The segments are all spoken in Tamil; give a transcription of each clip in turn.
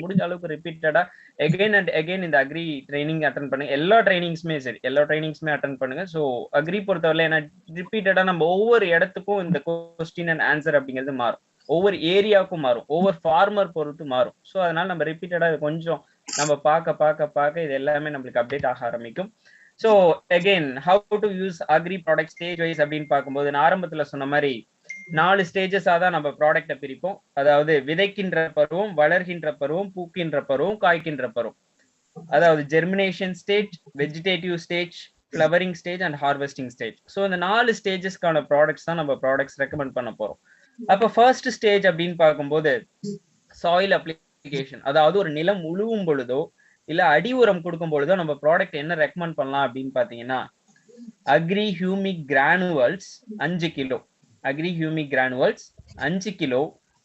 முடிஞ்ச அளவுக்கு ரிப்பீட்டடா எகைன் அண்ட் எகைன் இந்த அக்ரி ட்ரைனிங் அட்டன் பண்ணுங்க. எல்லா ட்ரைனிங்ஸுமே சரி, எல்லா ட்ரைனிங்ஸுமே அட்டன் பண்ணுங்க. ஸோ அக்ரி பொறுத்தவரை ஏன்னா ரிப்பீட்டடா நம்ம ஒவ்வொரு இடத்துக்கும் இந்த கொஸ்டின் அண்ட் ஆன்சர் அப்படிங்கிறது மாறும், ஒவ்வொரு ஏரியாவுக்கும் மாறும், ஒவ்வொரு ஃபார்மர் பொறுத்து மாறும். ஸோ அதனால நம்ம ரிப்பீட்டடா கொஞ்சம் நம்ம பார்க்க இது எல்லாமே நம்மளுக்கு அப்டேட் ஆக ஆரம்பிக்கும். So again how to use Agri product stage wise அப்படின்னு பார்க்கும்போது நான் ஆரம்பத்துல சொன்ன மாதிரி 4 ஸ்டேஜஸா தான் நம்ம ப்ராடக்ட்டை பிரிப்போம். அதாவது விதைக்கின்ற பருவம், வளர்கின்ற பருவம், பூக்கின்ற பருவம், காய்க்கின்ற பருவம். அதாவது germination stage, vegetative stage, flowering stage and harvesting stage. So இந்த 4 ஸ்டேஜஸ்க்கான ப்ராடக்ட்ஸ் தான் நம்ம ப்ராடக்ட்ஸ் ரெக்கமெண்ட் பண்ண போறோம். அப்ப ஃபர்ஸ்ட் ஸ்டேஜ் அப்படின்னு பார்க்கும்போது சாயில் அப்ளிகேஷன், அதாவது ஒரு நிலம் உழுவும் பொழுதோ இல்ல அடி உரம் கொடுக்கும் பொழுதோ நம்ம ப்ராடக்ட் என்ன ரெக்கமெண்ட் பண்ணலாம் அப்படின்னு பாத்தீங்கன்னா Agri humic granules 5 kilo, Agri humic granules 5 kilo,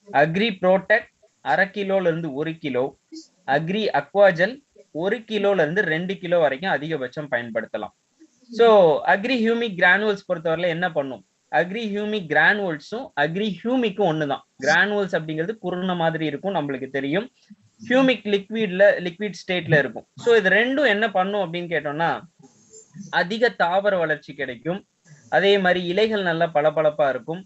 agri protect 1/2 கிலோல இருந்து 1 கிலோ, அக்ரி அக்வாஜல் 1 கிலோல இருந்து 2 கிலோ வரைக்கும் அதிகபட்சம் பயன்படுத்தலாம். சோ அக்ரி ஹியூமிக் கிரானுவல்ஸ் பொறுத்தவரையில என்ன பண்ணும், அக்ரி ஹியூமிக் கிரானுவல்ஸும் அக்ரி ஹியூமிக்கும் ஒண்ணுதான். கிரானுவல்ஸ் அப்படிங்கிறது குருண மாதிரி இருக்கும், நம்மளுக்கு தெரியும். ஹியூமிக் லிக்விட் ஸ்டேட்ல இருக்கும். சோ இது ரெண்டும் என்ன பண்ணும் அப்படின்னு கேட்டோம்னா அதிக தாவர வளர்ச்சி கிடைக்கும், அதே மாதிரி இலைகள் நல்லா பளபளப்பா இருக்கும்,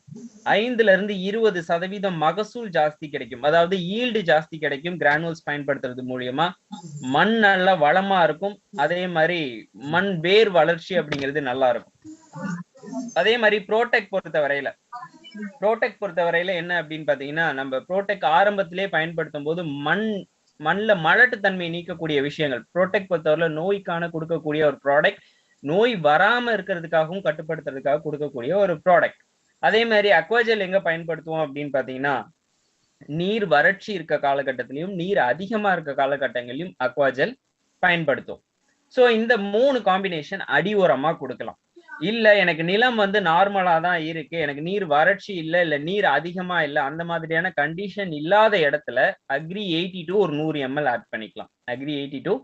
5ல இருந்து 20% மகசூல் ஜாஸ்தி கிடைக்கும், அதாவது ஈல்டு ஜாஸ்தி கிடைக்கும் கிரானுவல்ஸ் பயன்படுத்துறது மூலியமா. மண் நல்லா வளமா இருக்கும், அதே மாதிரி மண் வேர் வளர்ச்சி அப்படிங்கிறது நல்லா இருக்கும். அதே மாதிரி ப்ரோடெக்ட் பொறுத்தவரையில என்ன அப்படின்னு பாத்தீங்கன்னா நம்ம ப்ரோடெக்ட் ஆரம்பத்திலே பயன்படுத்தும் போது மண்ல மலட்டு தன்மை நீக்கக்கூடிய விஷயங்கள். ப்ரோடெக்ட் பொறுத்தவரையில நோய்க்கான கொடுக்கக்கூடிய ஒரு ப்ராடக்ட், நோய் வராம இருக்கிறதுக்காகவும் கட்டுப்படுத்துறதுக்காக கொடுக்கக்கூடிய ஒரு ப்ராடக்ட். அதே மாதிரி அக்வாஜெல் எங்க பயன்படுத்துவோம் அப்படின்னு பாத்தீங்கன்னா நீர் வறட்சி இருக்க காலகட்டத்திலையும் நீர் அதிகமா இருக்க காலகட்டங்களிலும் அக்வாஜெல் பயன்படுத்தும். சோ இந்த 3 காம்பினேஷன் அடி உரமா கொடுக்கலாம். இல்ல எனக்கு நிலம் நார்மலா தான் இருக்கு, எனக்கு நீர் வறட்சி இல்ல நீர் அதிகமா இல்ல, அந்த மாதிரியான கண்டிஷன் இல்லாத இடத்துல அக்ரி 82 ஒரு 100 ml ஆட் பண்ணிக்கலாம். அக்ரி 82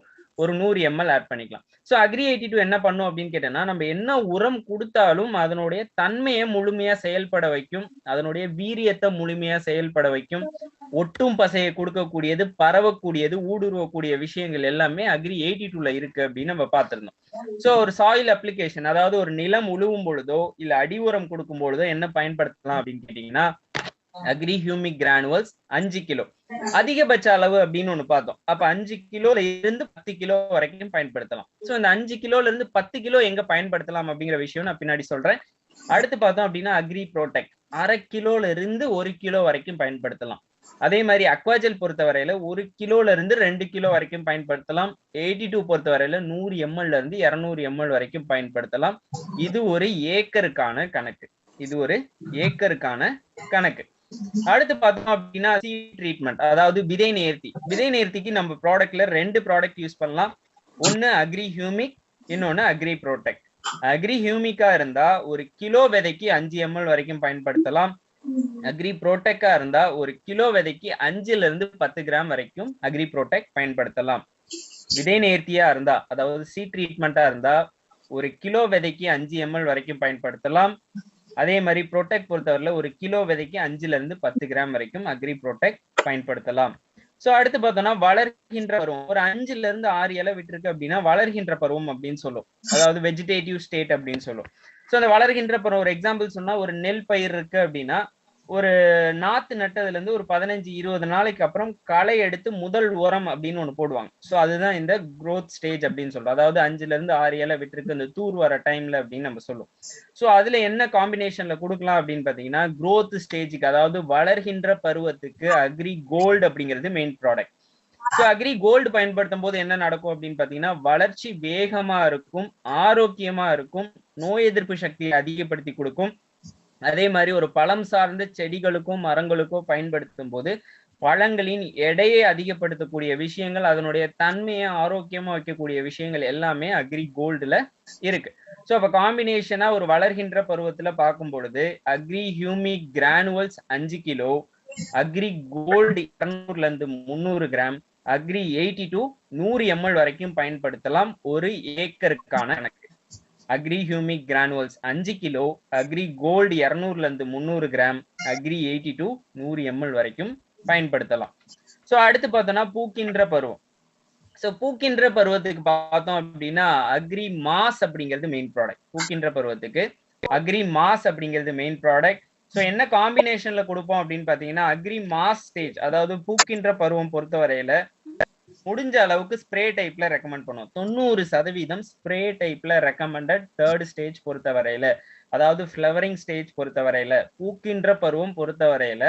ஒரு 100 ml ஆட் பண்ணிக்கலாம். சோ அக்ரி 82 என்ன பண்ணும் அப்படின்னு கேட்டோம்னா நம்ம என்ன உரம் கொடுத்தாலும் அதனுடைய தன்மையை முழுமையா செயல்பட வைக்கும், அதனுடைய வீரியத்தை முழுமையா செயல்பட வைக்கும், ஒட்டும் பசையை கொடுக்கக்கூடியது, பரவக்கூடியது, ஊடுருவக்கூடிய விஷயங்கள் எல்லாமே அக்ரி 82ல இருக்கு அப்படின்னு நம்ம பார்த்திருந்தோம். சோ ஒரு சாயில் அப்ளிகேஷன், அதாவது ஒரு நிலம் உழுவும் பொழுதோ இல்ல அடி உரம் கொடுக்கும் பொழுதோ என்ன பயன்படுத்தலாம் அப்படின்னு கேட்டீங்கன்னா அக்ரி ஹியூமிக் கிரானுவல்ஸ் 5 கிலோ அதிகபட்ச அளவு அப்படின்னு ஒண்ணு பார்த்தோம். அப்ப 5 கிலோல இருந்து 10 கிலோ வரைக்கும் பயன்படுத்தலாம். சோ இந்த 5 கிலோல இருந்து 10 கிலோ எங்க பயன்படுத்தலாம் அப்படிங்கிற விஷயம் நான் பின்னாடி சொல்றேன். அடுத்து பார்த்தோம் அப்படின்னா அக்ரி ப்ரோடெக்ட் 1/2 கிலோல இருந்து 1 கிலோ வரைக்கும் பயன்படுத்தலாம். அதே மாதிரி அக்வாஜெல் பொறுத்தவரையில 1 கிலோல இருந்து 2 கிலோ வரைக்கும் பயன்படுத்தலாம். 82 பொறுத்தவரையில 100 ml இருந்து 200 ml வரைக்கும் பயன்படுத்தலாம். இது ஒரு ஏக்கருக்கான கணக்கு, இது ஒரு ஏக்கருக்கான கணக்கு. அடுத்து பார்த்தோம் அப்படின்னா சீட் ட்ரீட்மெண்ட், அதாவது விதை நேர்த்தி. விதை நேர்த்திக்கு நம்ம ப்ராடக்ட்ல 2 ப்ராடக்ட் யூஸ் பண்ணலாம். ஒன்னு அக்ரி ஹியூமிக், இன்னொன்னு அக்ரி ப்ரோடெக்ட். அக்ரி ஹியூமிக்கா இருந்தா ஒரு கிலோ விதைக்கு 5 ml வரைக்கும் பயன்படுத்தலாம். அக்ரி ப்ரோடெக்டா இருந்தா ஒரு கிலோ விதைக்கு 5ல இருந்து 10 கிராம் வரைக்கும் அக்ரி ப்ரோடெக்ட் பயன்படுத்தலாம். விதை நேர்த்தியா இருந்தா, அதாவது சீட் ட்ரீட்மெண்டா இருந்தா ஒரு கிலோ விதைக்கு 5 ml வரைக்கும் பயன்படுத்தலாம். அதே மாதிரி ப்ரோடெக்ட் பொறுத்தவரையில ஒரு கிலோ விதைக்கு 5ல இருந்து 10 கிராம் வரைக்கும் அக்ரி ப்ரோடெக்ட் பயன்படுத்தலாம். சோ அடுத்து பார்த்தோம்னா வளர்கின்ற பருவம், ஒரு 5ல இருந்து 6 இலை விட்டுருக்கு அப்படின்னா வளர்கின்ற பருவம் அப்படின்னு சொல்லும், அதாவது வெஜிடேட்டிவ் ஸ்டேட் அப்படின்னு சொல்லும். சோ அந்த வளர்கின்ற பருவம் ஒரு எக்ஸாம்பிள் சொன்னா ஒரு நெல் பயிர் இருக்கு அப்படின்னா ஒரு நாத்து நட்டதுல இருந்து ஒரு 15-20 நாளைக்கு அப்புறம் களை எடுத்து முதல் உரம் அப்படின்னு ஒண்ணு போடுவாங்க. சோ அதுதான் இந்த growth ஸ்டேஜ் அப்படின்னு சொல்றோம். அதாவது 5ல இருந்து 6 இலை விட்டுருக்கு இந்த தூர் வர டைம்ல அப்படின்னு நம்ம சொல்லுவோம். சோ அதுல என்ன காம்பினேஷன்ல கொடுக்கலாம் அப்படின்னு பாத்தீங்கன்னா growth ஸ்டேஜுக்கு, அதாவது வளர்கின்ற பருவத்துக்கு அக்ரி கோல்டு அப்படிங்கிறது main product. So Agri gold பயன்படுத்தும் போது என்ன நடக்கும் அப்படின்னு பாத்தீங்கன்னா வளர்ச்சி வேகமா இருக்கும், ஆரோக்கியமா இருக்கும், நோய் எதிர்ப்பு சக்தியை அதிகப்படுத்தி கொடுக்கும். அதே மாதிரி ஒரு பழம் சார்ந்த செடிகளுக்கும் மரங்களுக்கும் பயன்படுத்தும் போது பழங்களின் எடையை அதிகப்படுத்தக்கூடிய விஷயங்கள், அதனுடைய தன்மையை ஆரோக்கியமா வைக்கக்கூடிய விஷயங்கள் எல்லாமே அக்ரி கோல்டுல இருக்கு. சோ அப்ப காம்பினேஷனா ஒரு வளர்கின்ற பருவத்துல பார்க்கும் பொழுது agri humic granules 5 kilo, agri gold 200ல இருந்து 300 கிராம், அக்ரி 82 100 ml வரைக்கும் பயன்படுத்தலாம் ஒரு ஏக்கருக்கான கணக்கு. Agri humic granules 5 kilo, agri gold 200ல இருந்து 300 கிராம், அக்ரி 82 100 ml வரைக்கும் பயன்படுத்தலாம். சோ அடுத்து பார்த்தோம்னா பூக்கின்ற பருவம். சோ பூக்கின்ற பருவத்துக்கு பார்த்தோம் அப்படின்னா அக்ரி மாஸ் அப்படிங்கிறது மெயின் ப்ராடக்ட். பூக்கின்ற பருவத்துக்கு அக்ரி மாஸ் அப்படிங்கிறது மெயின் ப்ராடக்ட். சோ என்ன காம்பினேஷன்ல கொடுப்போம் அப்படின்னு பாத்தீங்கன்னா அக்ரி மாஸ் ஸ்டேஜ், அதாவது பூக்கின்ற பருவம் பொறுத்தவரையில முடிஞ்ச அளவுக்கு ஸ்ப்ரே டைப்ல ரெக்கமெண்ட் பண்ணுவோம். 90% ஸ்ப்ரே டைப்ல ரெக்கமெண்டட் தேர்ட் ஸ்டேஜ் பொறுத்தவரையில, அதாவது ஃபிளவரிங் ஸ்டேஜ் பொறுத்தவரையில, பூக்கின்ற பருவம் பொறுத்தவரையில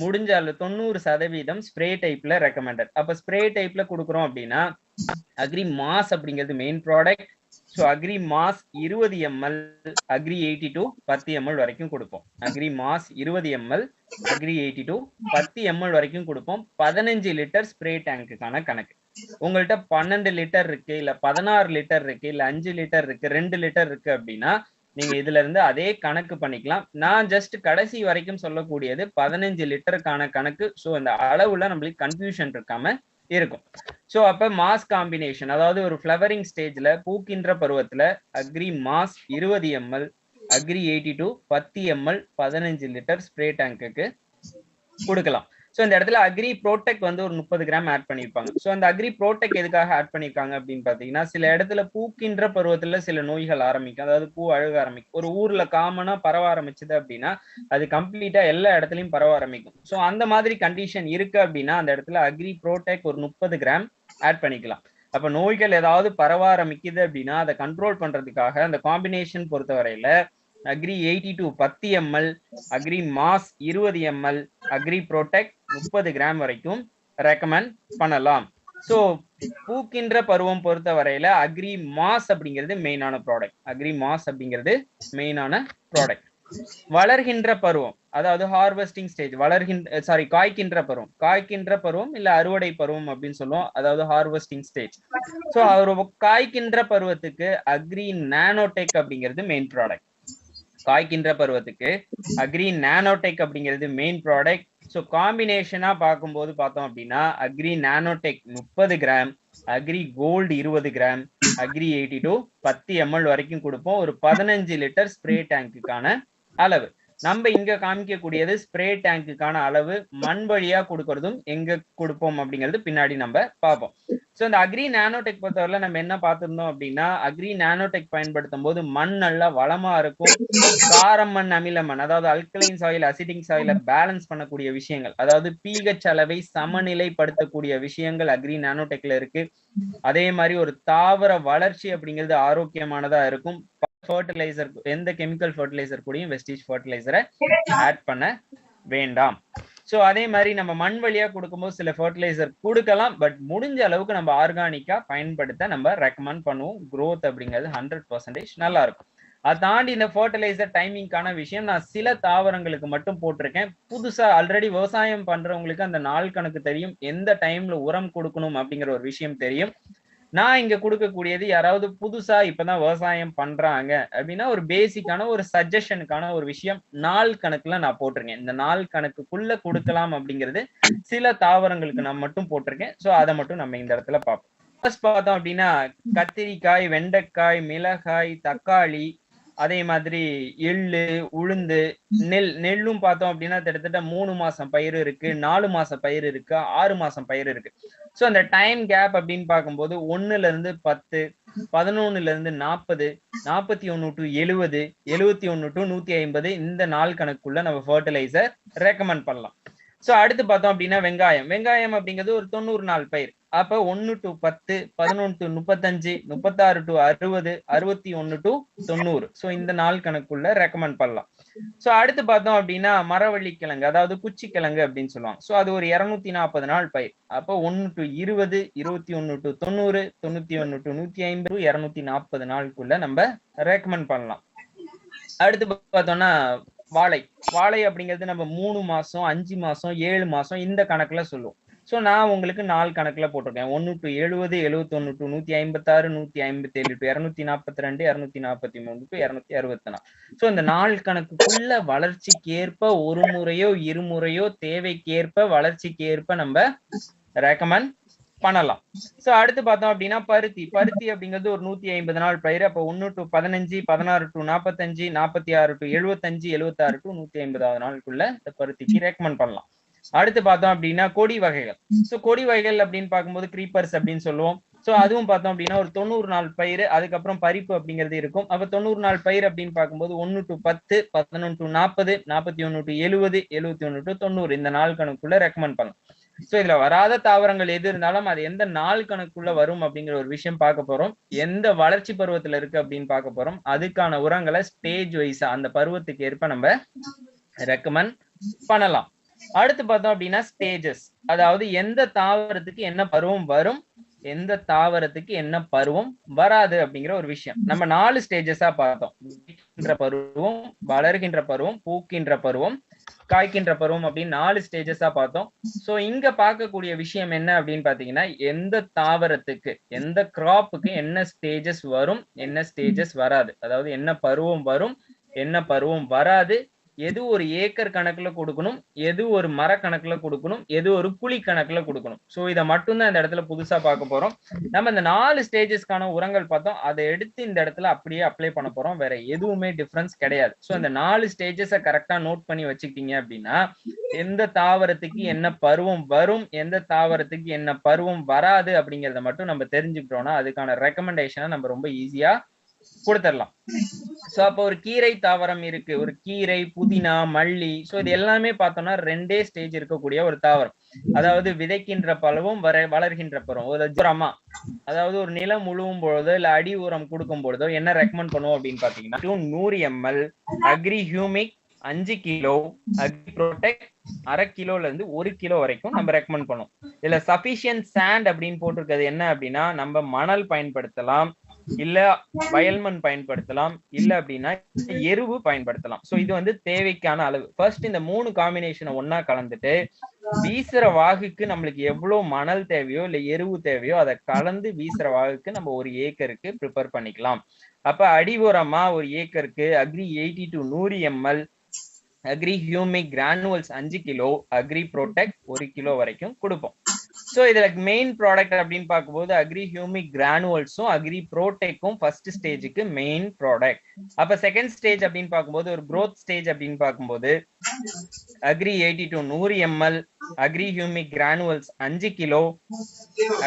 முடிஞ்ச அளவு 90% ஸ்ப்ரே டைப்ல ரெக்கமெண்டட். அப்ப ஸ்ப்ரே டைப்ல கொடுக்குறோம் அப்படின்னா அக்ரி மாஸ் அப்படிங்கிறது main product. So Agri mass 20 ml, agri 82 10 ml வரைக்கும் கொடுப்போம். Agri mass 20 ml, agri 82 10 ml வரைக்கும் கொடுப்போம். 15 லிட்டர் ஸ்ப்ரே டேங்குக்கான கணக்கு. உங்கள்கிட்ட 12 லிட்டர் இருக்கு, இல்ல 16 லிட்டர் இருக்கு, இல்ல 5 லிட்டர் இருக்கு, 2 லிட்டர் இருக்கு அப்படின்னா நீங்க இதுல இருந்து அதே கணக்கு பண்ணிக்கலாம். நான் ஜஸ்ட் கடைசி வரைக்கும் சொல்லக்கூடியது 15 லிட்டருக்கான கணக்கு. ஸோ அந்த அளவுல நம்மளுக்கு கன்ஃபியூஷன் இருக்காம இருக்கும். சோ அப்ப மாஸ் காம்பினேஷன், அதாவது ஒரு ஃபிளவரிங் ஸ்டேஜ்ல பூக்கின்ற பருவத்துல agri mass 20 ml, agri 82 10 ml 15 litre spray டேங்குக்கு கொடுக்கலாம். சோ இந்த இடத்துல அக்ரி ப்ரோடெக்ட் வந்து ஒரு 30 கிராம் ஆட் பண்ணிருப்பாங்க. சோ அந்த அக்ரி ப்ரோடெக்ட் எதுக்காக ஆட் பண்ணிருக்காங்க அப்படின்னு பாத்தீங்கன்னா சில இடத்துல பூக்கின்ற பருவத்துல சில நோய்கள் ஆரம்பிக்கும், அதாவது பூ அழுக ஆரம்பிக்கும். ஒரு ஊர்ல காமனா பரவ ஆரம்பிச்சது அப்படின்னா அது கம்ப்ளீட்டா எல்லா இடத்துலயும் பரவ ஆரம்பிக்கும். சோ அந்த மாதிரி கண்டிஷன் இருக்கு அப்படின்னா அந்த இடத்துல அக்ரி ப்ரோடெக்ட் ஒரு 30 கிராம் ஆட் பண்ணிக்கலாம். அப்ப நோய்கள் ஏதாவது பரவ ஆரம்பிக்குது அப்படின்னா அதை கண்ட்ரோல் பண்றதுக்காக அந்த காம்பினேஷன் பொறுத்தவரையில Agri 82 10 ml, agri mass 20 ml, Agri protect 30 gram வரைக்கும் ரெக்கமெண்ட் பண்ணலாம். சோ பூக்கின்ற பருவம் பொறுத்தவரையில அக்ரி மாஸ் அப்படிங்கிறது மெயினான ப்ராடக்ட். அக்ரி மாஸ் அப்படிங்கிறது மெயினான ப்ராடக்ட். வளர்கின்ற பருவம், அதாவது ஹார்வெஸ்டிங் ஸ்டேஜ், காய்க்கின்ற பருவம். காய்க்கின்ற பருவம் இல்ல அறுவடை பருவம் அப்படின்னு சொல்லுவோம், அதாவது ஹார்வெஸ்டிங் ஸ்டேஜ். சோ ஒரு காய்க்கின்ற பருவத்துக்கு அக்ரி நானோடெக் அப்படிங்கிறது மெயின் ப்ராடக்ட். காய்க்கின்ற பருவத்துக்கு அக்ரி நானோடெக் அப்படிங்கிறது மெயின் ப்ராடக்ட். ஸோ காம்பினேஷனா பார்க்கும்போது பார்த்தோம் அப்படின்னா Agri nanotech 30 gram, Agri gold 20 gram, Agri 82 10 ml வரைக்கும் கொடுப்போம். ஒரு 15 லிட்டர் ஸ்ப்ரே டேங்குக்கான அளவு. நம்ம இங்க காமிக்கக்கூடியது ஸ்ப்ரே டேங்குக்கான அளவு. மண் வழியா கொடுக்கறதும் எங்க கொடுப்போம் அப்படிங்கிறது பின்னாடி நம்ம பார்ப்போம். சோ இந்த அக்ரி நானோடெக் பொறுத்தவரை நம்ம என்ன பார்த்திருந்தோம் அப்படின்னா அக்ரி நானோடெக் பயன்படுத்தும் போது மண் நல்லா வளமா இருக்கும். காரம் மண், அமில மண், அதாவது அல்கலைன் சாயில் அசிடிக் சாயில பேலன்ஸ் பண்ணக்கூடிய விஷயங்கள், அதாவது pH அளவை சமநிலைப்படுத்தக்கூடிய விஷயங்கள் அக்ரி நானோடெக்ல இருக்கு. அதே மாதிரி ஒரு தாவர வளர்ச்சி அப்படிங்கிறது ஆரோக்கியமானதா இருக்கும். ஃபர்டிலைசர், எந்த கெமிக்கல் ஃபர்டிலைசர் கூடயும் வெஸ்டீஜ் ஃபர்டிலைசரை ஆட் பண்ண வேண்டாம். சோ அதே மாதிரி நம்ம மண் வழியா கொடுக்கும்போது சில ஃபர்டிலைசர் கொடுக்கலாம், பட் முடிஞ்ச அளவுக்கு நம்ம ஆர்கானிக்கா பயன்படுத்த நம்ம ரெக்கமெண்ட் பண்ணுவோம். growth அப்படிங்கிறது 100% நல்லா இருக்கும். அதை தாண்டி இந்த ஃபர்டிலைசர் டைமிங்கான விஷயம் நான் சில தாவரங்களுக்கு மட்டும் போட்டிருக்கேன். புதுசா ஆல்ரெடி விவசாயம் பண்றவங்களுக்கு அந்த நாள் கணக்கு தெரியும், எந்த டைம்ல உரம் கொடுக்கணும் அப்படிங்கிற ஒரு விஷயம் தெரியும். நான் இங்க கொடுக்கக்கூடியது யாராவது புதுசா இப்பதான் விவசாயம் பண்றாங்க அப்படின்னா ஒரு பேசிக்கான ஒரு சஜஷனுக்கான ஒரு விஷயம் நாள் கணக்குல நான் போட்டிருக்கேன். இந்த நாள் கணக்குக்குள்ள கொடுக்கலாம் அப்படிங்கிறது சில தாவரங்களுக்கு நான் மட்டும் போட்டிருக்கேன். சோ அதை மட்டும் நம்ம இந்த இடத்துல பார்ப்போம். பார்த்தோம் அப்படின்னா கத்திரிக்காய், வெண்டைக்காய், மிளகாய், தக்காளி, அதே மாதிரி எள்ளு, உளுந்து, நெல்லும் பார்த்தோம் அப்படின்னா கிட்டத்தட்ட 3 மாசம் பயிர் இருக்கு, 4 மாசம் பயிர் இருக்கு, 6 மாசம் பயிர் இருக்கு. சோ அந்த டைம் கேப் அப்படின்னு பார்க்கும்போது 1ல இருந்து 10, 11ல இருந்து 40, 41 டு 70, 71 டு 150 இந்த நாள் கணக்குள்ள நம்ம ஃபர்டிலைசர் ரெக்கமெண்ட் பண்ணலாம். சோ அடுத்து பார்த்தோம் அப்படின்னா வெங்காயம் அப்படிங்கிறது ஒரு 90 நாள் பயிர். அப்ப 1 to 10, 11 to 35, 36 to 60, 61 to 90. So இந்த நாள் கணக்குள்ள ரெக்கமெண்ட் பண்ணலாம். சோ அடுத்து பார்த்தோம் அப்படின்னா மரவள்ளி கிழங்கு, அதாவது குச்சி கிழங்கு அப்படின்னு சொல்லுவாங்க. சோ அது ஒரு 240 நாள் பயிர். அப்போ 1 டு 20, 21 டு 90, 91 டு 150, 240 நாளுக்குள்ள நம்ம ரெக்கமெண்ட் பண்ணலாம். அடுத்து பார்த்தோம்னா வாழை அப்படிங்கிறது நம்ம 3 மாசம், 5 மாசம், 7 மாசம் இந்த கணக்குல சொல்லுவோம். சோ நான் உங்களுக்கு நாள் கணக்குல போட்டிருக்கேன். 1 to 70, 71 to 156, 157 to 242, 243 to 264. So இந்த நாள் கணக்குக்குள்ள வளர்ச்சிக்கு ஏற்ப ஒரு முறையோ இருமுறையோ தேவைக்கேற்ப வளர்ச்சிக்கு ஏற்ப நம்ம ரெக்கமெண்ட் பண்ணலாம். சோ அடுத்து பார்த்தோம் அப்படின்னா பருத்தி அப்படிங்கிறது ஒரு 150 நாள் பயிர். அப்ப 1 டு 15, 16 டு 45, 46 டு 75, 76 டு 150 நாளுக்குள்ள இந்த பருத்திக்கு ரெக்கமெண்ட் பண்ணலாம். அடுத்து பார்த்தோம் அப்படின்னா கொடி வகைகள். சோ கொடி வகைகள் அப்படின்னு பார்க்கும்போது கிரீப்பர்ஸ் அப்படின்னு சொல்லுவோம். சோ அதுவும் பார்த்தோம் அப்படின்னா ஒரு 90 நாள் பயிர், அதுக்கப்புறம் பறிப்பு அப்படிங்கிறது இருக்கும். அப்ப 90 நாள் பயிர் அப்படின்னு பார்க்கும்போது 1 to 10, 11 to 40, 41 to 70, 71 to 90 இந்த நாள் கணக்குள்ள ரெக்கமெண்ட் பண்ணலாம். சோ இதுல வராத தாவரங்கள் எது இருந்தாலும் அது எந்த நாள் கணக்குள்ள வரும் அப்படிங்கிற ஒரு விஷயம் பார்க்க போறோம். எந்த வளர்ச்சி பருவத்துல இருக்கு அப்படின்னு பார்க்க போறோம். அதுக்கான உரங்களை ஸ்டேஜ் வைஸா அந்த பருவத்துக்கு ஏற்ப நம்ம ரெக்கமெண்ட் பண்ணலாம். அடுத்து பார்த்தோம் அப்படின்னா ஸ்டேஜஸ், அதாவது எந்த தாவரத்துக்கு என்ன பருவம் வரும், எந்த தாவரத்துக்கு என்ன பருவம் வராது அப்படிங்கிற ஒரு விஷயம் நம்ம 4 ஸ்டேஜஸா பார்த்தோம். பருவம், வளர்கின்ற பருவம், பூக்கின்ற பருவம், காய்க்கின்ற பருவம் அப்படின்னு 4 ஸ்டேஜஸா பார்த்தோம். சோ இங்க பார்க்கக்கூடிய விஷயம் என்ன அப்படின்னு பாத்தீங்கன்னா எந்த தாவரத்துக்கு எந்த கிராப்புக்கு என்ன ஸ்டேஜஸ் வரும், என்ன ஸ்டேஜஸ் வராது, அதாவது என்ன பருவம் வரும், என்ன பருவம் வராது, எது ஒரு ஏக்கர் கணக்குல கொடுக்கணும், எது ஒரு மர கணக்குல கொடுக்கணும், எது ஒரு குழி கணக்குல கொடுக்கணும். சோ இதை மட்டும்தான் இந்த இடத்துல புதுசா பார்க்க போறோம். நம்ம இந்த 4 ஸ்டேஜஸ்க்கான உரங்கள் பார்த்தோம், அதை எடுத்து இந்த இடத்துல அப்படியே அப்ளை பண்ண போறோம். வேற எதுவுமே டிஃபரன்ஸ் கிடையாது. சோ இந்த 4 ஸ்டேஜஸை கரெக்டா நோட் பண்ணி வச்சுக்கிட்டீங்க அப்படின்னா எந்த தாவரத்துக்கு என்ன பருவம் வரும், எந்த தாவரத்துக்கு என்ன பருவம் வராது அப்படிங்கறத மட்டும் நம்ம தெரிஞ்சுக்கிட்டோம்னா அதுக்கான ரெக்கமெண்டேஷனை நம்ம ரொம்ப ஈஸியா கொடுத்துடலாம். சோ அப்ப ஒரு கீரை தாவரம் இருக்கு, ஒரு கீரை, புதினா, மல்லி. சோ இது எல்லாமே பார்த்தோம்னா 2 ஸ்டேஜ் இருக்கக்கூடிய ஒரு தாவரம். அதாவது விதைக்கின்ற பருவம், வளர்கின்ற பருவம். ஒரு உரமா, அதாவது ஒரு நிலம் உழுவும் பொழுதோ இல்ல அடி உரம் கொடுக்கும் பொழுதோ என்ன ரெக்கமெண்ட் பண்ணுவோம் அப்படின்னு பாத்தீங்கன்னா 100 ml agri humic 5 kilo, agri protect அரை கிலோல இருந்து 1 கிலோ வரைக்கும் நம்ம ரெக்கமெண்ட் பண்ணுவோம். இதுல சஃபிஷியன்ட் சாண்ட் அப்படின்னு போட்டிருக்கிறது என்ன அப்படின்னா நம்ம மணல் பயன்படுத்தலாம், இல்ல வயல்மண் பயன்படுத்தலாம், இல்ல அப்படின்னா எருவு பயன்படுத்தலாம். சோ இது வந்து தேவைக்கான அளவு. ஃபர்ஸ்ட் இந்த 3 காம்பினேஷனை ஒன்னா கலந்துட்டு வீசுற வாகுக்கு நம்மளுக்கு எவ்வளவு மணல் தேவையோ இல்ல எருவு தேவையோ அதை கலந்து வீசுற வாகுக்கு நம்ம ஒரு ஏக்கருக்கு ப்ரிப்பேர் பண்ணிக்கலாம். அப்ப அடி உரமா ஒரு ஏக்கருக்கு Agri 80 to 100 ml, agri humic granules 5 kilo, agri protect 1 kilo வரைக்கும் கொடுப்போம். சோ இதுல மெயின் ப்ராடக்ட் அப்படின்னு பார்க்கும்போது அக்ரி ஹியூமிக் கிரானுவல்ஸும் அக்ரி ப்ரோடெக்கும் ஃபர்ஸ்ட் ஸ்டேஜுக்கு மெயின் ப்ராடக்ட். அப்ப செகண்ட் ஸ்டேஜ் அப்படின்னு பார்க்கும்போது ஒரு growth ஸ்டேஜ் அப்படின்னு பார்க்கும்போது agri 80 to 100 ml, agri humic granules 5 kilo,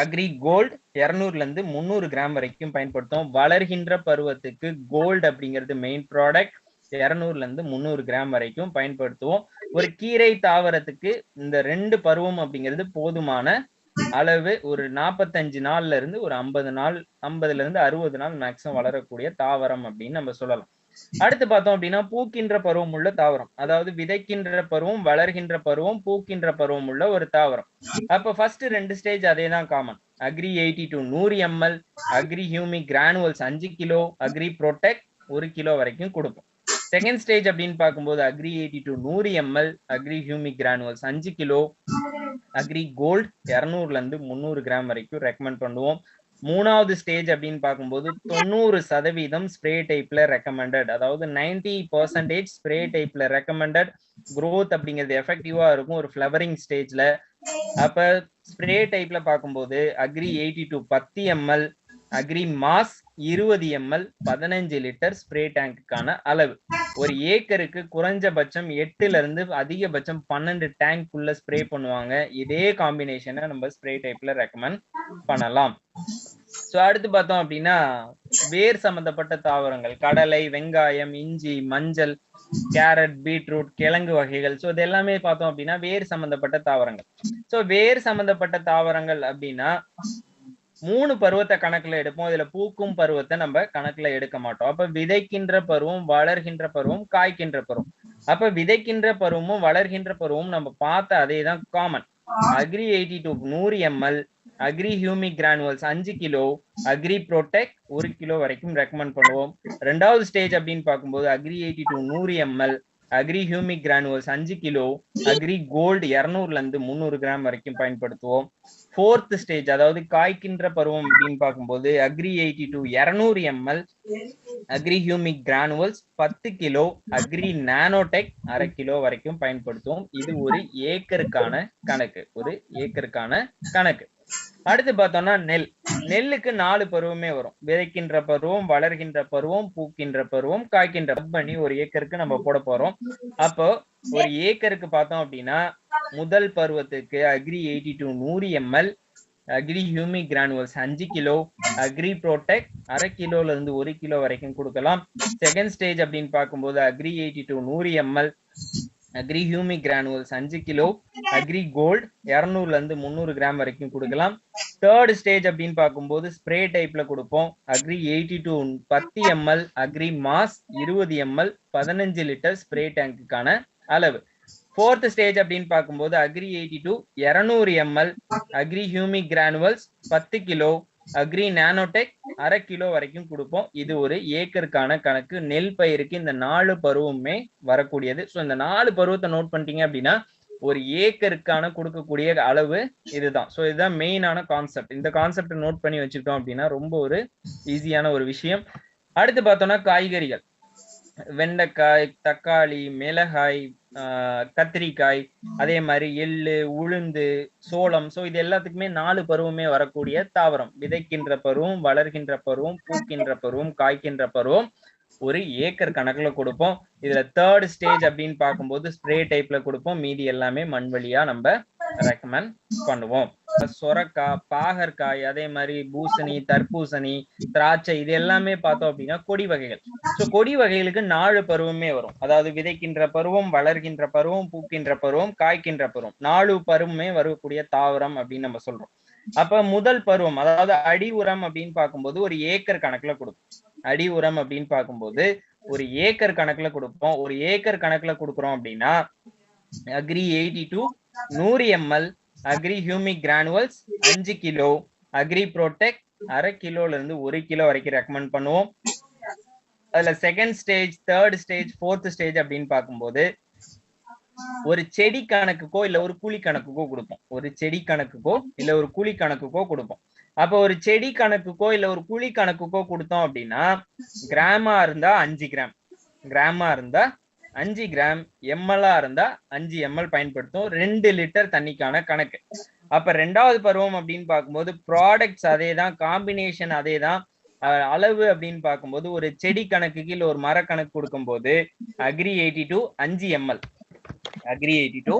agri gold 200 இருந்து 300 கிராம் வரைக்கும் பயன்படுத்தும். வளர்கின்ற பருவத்துக்கு கோல்டு அப்படிங்கிறது மெயின் ப்ராடக்ட், 200 இருந்து 300 கிராம் வரைக்கும் பயன்படுத்துவோம். ஒரு கீரை தாவரத்துக்கு இந்த 2 பருவம் அப்படிங்கிறது போதுமான அளவு. ஒரு 45 நாள்ல இருந்து ஒரு 50 நாள், 50ல இருந்து 60 நாள் மேக்ஸிமம் வளரக்கூடிய தாவரம் அப்படின்னு நம்ம சொல்லலாம். அடுத்து பார்த்தோம் அப்படின்னா பூக்கின்ற பருவம் உள்ள தாவரம், அதாவது விதைக்கின்ற பருவம், வளர்கின்ற பருவம், பூக்கின்ற பருவம் உள்ள ஒரு தாவரம். அப்ப ஃபர்ஸ்ட் 2 ஸ்டேஜ் அதே தான் common. Agri 80 to 100 ml, agri humic granules 5 kilo, agri protect 1 kilo வரைக்கும் கொடுப்போம். செகண்ட் ஸ்டேஜ் அப்படின்னு பார்க்கும்போது agri 80 to 100 ml, agri humic granules 5 kilo, agri gold 200ல இருந்து 300 கிராம் வரைக்கும் ரெக்கமெண்ட் பண்ணுவோம். மூணாவது ஸ்டேஜ் அப்படின்னு பார்க்கும்போது 90% ஸ்ப்ரே டைப்ல ரெக்கமெண்டட், அதாவது 90% ஸ்ப்ரே டைப்ல ரெக்கமெண்டட். growth அப்படிங்கிறது எஃபெக்டிவா இருக்கும் ஒரு ஃபிளவரிங் ஸ்டேஜ்ல. அப்ப ஸ்ப்ரே டைப்ல பார்க்கும்போது agri 80 to 10 ml, agri mass 20 ml, 15 litre spray டேங்குக்கான அளவு. ஒரு ஏக்கருக்கு குறைஞ்சபட்சம் 8ல இருந்து அதிகபட்சம் 12 டேங்க் உள்ள ஸ்ப்ரே பண்ணுவாங்க. இதே காம்பினேஷனை நம்ம ஸ்ப்ரே டைப்ல ரெக்கமெண்ட் பண்ணலாம். சோ அடுத்து பார்த்தோம் அப்படின்னா வேர் சம்பந்தப்பட்ட தாவரங்கள், கடலை, வெங்காயம், இஞ்சி, மஞ்சள், கேரட், பீட்ரூட், கிழங்கு வகைகள். சோ இது எல்லாமே பார்த்தோம் அப்படின்னா வேர் சம்பந்தப்பட்ட தாவரங்கள். சோ வேர் சம்பந்தப்பட்ட தாவரங்கள் அப்படின்னா 3 பருவத்தை கணக்குல எடுப்போம். இதுல பூக்கும் பருவத்தை நம்ம கணக்குல எடுக்க மாட்டோம். அப்ப விதைக்கின்ற பருவம், வளர்கின்ற பருவம், காய்க்கின்ற பருவம். அப்ப விதைக்கின்ற பருவமும் வளர்கின்ற பருவமும் நம்ம பார்த்த அதே தான் common. Agri 80 to 100 ml, agri humic granules 5 kilo, agri protect 1 kilo வரைக்கும் ரெக்கமெண்ட் பண்ணுவோம். ரெண்டாவது ஸ்டேஜ் அப்படின்னு பார்க்கும்போது agri 80 to 100 ml, agri humic granules 5 kilo, agri gold 200ல இருந்து 300 கிராம் வரைக்கும் பயன்படுத்துவோம். ஃபோர்த் ஸ்டேஜ் அதாவது காய்க்கின்ற பருவம் அப்படின்னு பார்க்கும்போது agri 80 to 200 ml, agri humic granules 10 kilo, agri nanotech 1/2 kilo வரைக்கும் பயன்படுத்துவோம். இது ஒரு ஏக்கருக்கான கணக்கு, ஒரு ஏக்கருக்கான கணக்கு. அடுத்து பார்த்தோம்னா நெல்லுக்கு 4 பருவமே வரும். விதைக்கின்ற பருவம், வளர்கின்ற பருவம், பூக்கின்ற பருவம், காய்க்கின்ற பண்ணி ஒரு ஏக்கருக்கு நம்ம போட போறோம். அப்போ ஒரு ஏக்கருக்கு பார்த்தோம் அப்படின்னா முதல் பருவத்துக்கு agri 82 100 ml, agri humic granules 5 kilo, agri protect 1/2 கிலோல இருந்து 1 கிலோ வரைக்கும் கொடுக்கலாம். செகண்ட் ஸ்டேஜ் அப்படின்னு பார்க்கும்போது agri 82 100 ml, agri humic granules 5 kilo, agri gold 200ல இருந்து 300 கிராம் வரைக்கும் கொடுக்கலாம். தேர்ட் ஸ்டேஜ் அப்படின்னு பார்க்கும்போது ஸ்ப்ரே டைப்ல கொடுப்போம். Agri 82 10 ml, agri mass 20 ml, 15 litre spray டேங்குக்கான அளவு. ஃபோர்த் ஸ்டேஜ் அப்படின்னு பார்க்கும்போது agri 82 200 ml, agri humic granules 10 kilo, agri nanotech 1/2 kilo வரைக்கும் கொடுப்போம். இது ஒரு ஏக்கருக்கான கணக்கு. நெல் பயிருக்கு இந்த 4 பருவமே வரக்கூடியது. ஸோ இந்த 4 பருவத்தை நோட் பண்ணிட்டீங்க அப்படின்னா ஒரு ஏக்கருக்கான கொடுக்கக்கூடிய அளவு இதுதான். ஸோ இதுதான் மெயினான கான்செப்ட். இந்த கான்செப்ட் நோட் பண்ணி வச்சுக்கிட்டோம் அப்படின்னா ரொம்ப ஒரு ஈஸியான ஒரு விஷயம். அடுத்து பார்த்தோம்னா காய்கறிகள், வெண்டைக்காய், தக்காளி, மிளகாய், கத்திரிக்காய், அதே மாதிரி எள்ளு, உளுந்து, சோளம். ஸோ இது எல்லாத்துக்குமே 4 பருவமே வரக்கூடிய தாவரம். விதைக்கின்ற பருவம், வளர்கின்ற பருவம், பூக்கின்ற பருவம், காய்க்கின்ற பருவம் ஒரு ஏக்கர் கணக்குல கொடுப்போம். இதுல தேர்ட் ஸ்டேஜ் அப்படின்னு பார்க்கும்போது ஸ்ப்ரே டைப்ல கொடுப்போம். மீதி எல்லாமே மண் வழியா நம்ம ரெக்கமெண்ட் பண்ணுவோம். சொரக்காய், பாகற்காய், அதே மாதிரி பூசணி, தர்பூசணி, திராட்சை, இது எல்லாமே பார்த்தோம் அப்படின்னா கொடி வகைகள். ஸோ கொடி வகைகளுக்கு 4 பருவமே வரும். அதாவது விதைக்கின்ற பருவம், வளர்கின்ற பருவம், பூக்கின்ற பருவம், காய்க்கின்ற பருவம், 4 பருவமே வரக்கூடிய தாவரம் அப்படின்னு நம்ம சொல்றோம். அப்ப முதல் பருவம் அதாவது அடி உரம் அப்படின்னு பார்க்கும்போது ஒரு ஏக்கர் கணக்குல கொடுப்போம். அடி உரம் அப்படின்னு பார்க்கும்போது ஒரு ஏக்கர் கணக்குல கொடுப்போம். ஒரு ஏக்கர் கணக்குல கொடுக்குறோம் அப்படின்னா agri 82 100 ml, agri humic granules 5 kilo, agri protect 1/2 கிலோல இருந்து 1 கிலோ வரைக்கும் ரெக்கமெண்ட் பண்ணுவோம். அதுல second stage, third stage, fourth stage அப்படின்னு பார்க்கும்போது ஒரு செடி கணக்குக்கோ இல்ல ஒரு கூலி கணக்குக்கோ கொடுப்போம். ஒரு செடி கணக்குக்கோ இல்ல ஒரு கூலி கணக்குக்கோ கொடுப்போம். அப்ப ஒரு செடி கணக்குக்கோ இல்ல ஒரு கூலி கணக்குக்கோ கொடுத்தோம் அப்படின்னா கிராமா இருந்தா 5 கிராம், கிராமா இருந்தா 5 கிராம், எம்எல்ஆ இருந்தா 5 ml பயன்படுத்தும். 2 லிட்டர் தண்ணிக்கான கணக்கு. அப்ப 2வது பருவம் அப்படின்னு பார்க்கும்போது ப்ராடக்ட்ஸ் அதே தான், காம்பினேஷன் அதே தான். அளவு அப்படின்னு பார்க்கும்போது ஒரு செடி கணக்குக்கு இல்ல ஒரு மர கணக்கு கொடுக்கும் போது agri 82 5 ml, agri 82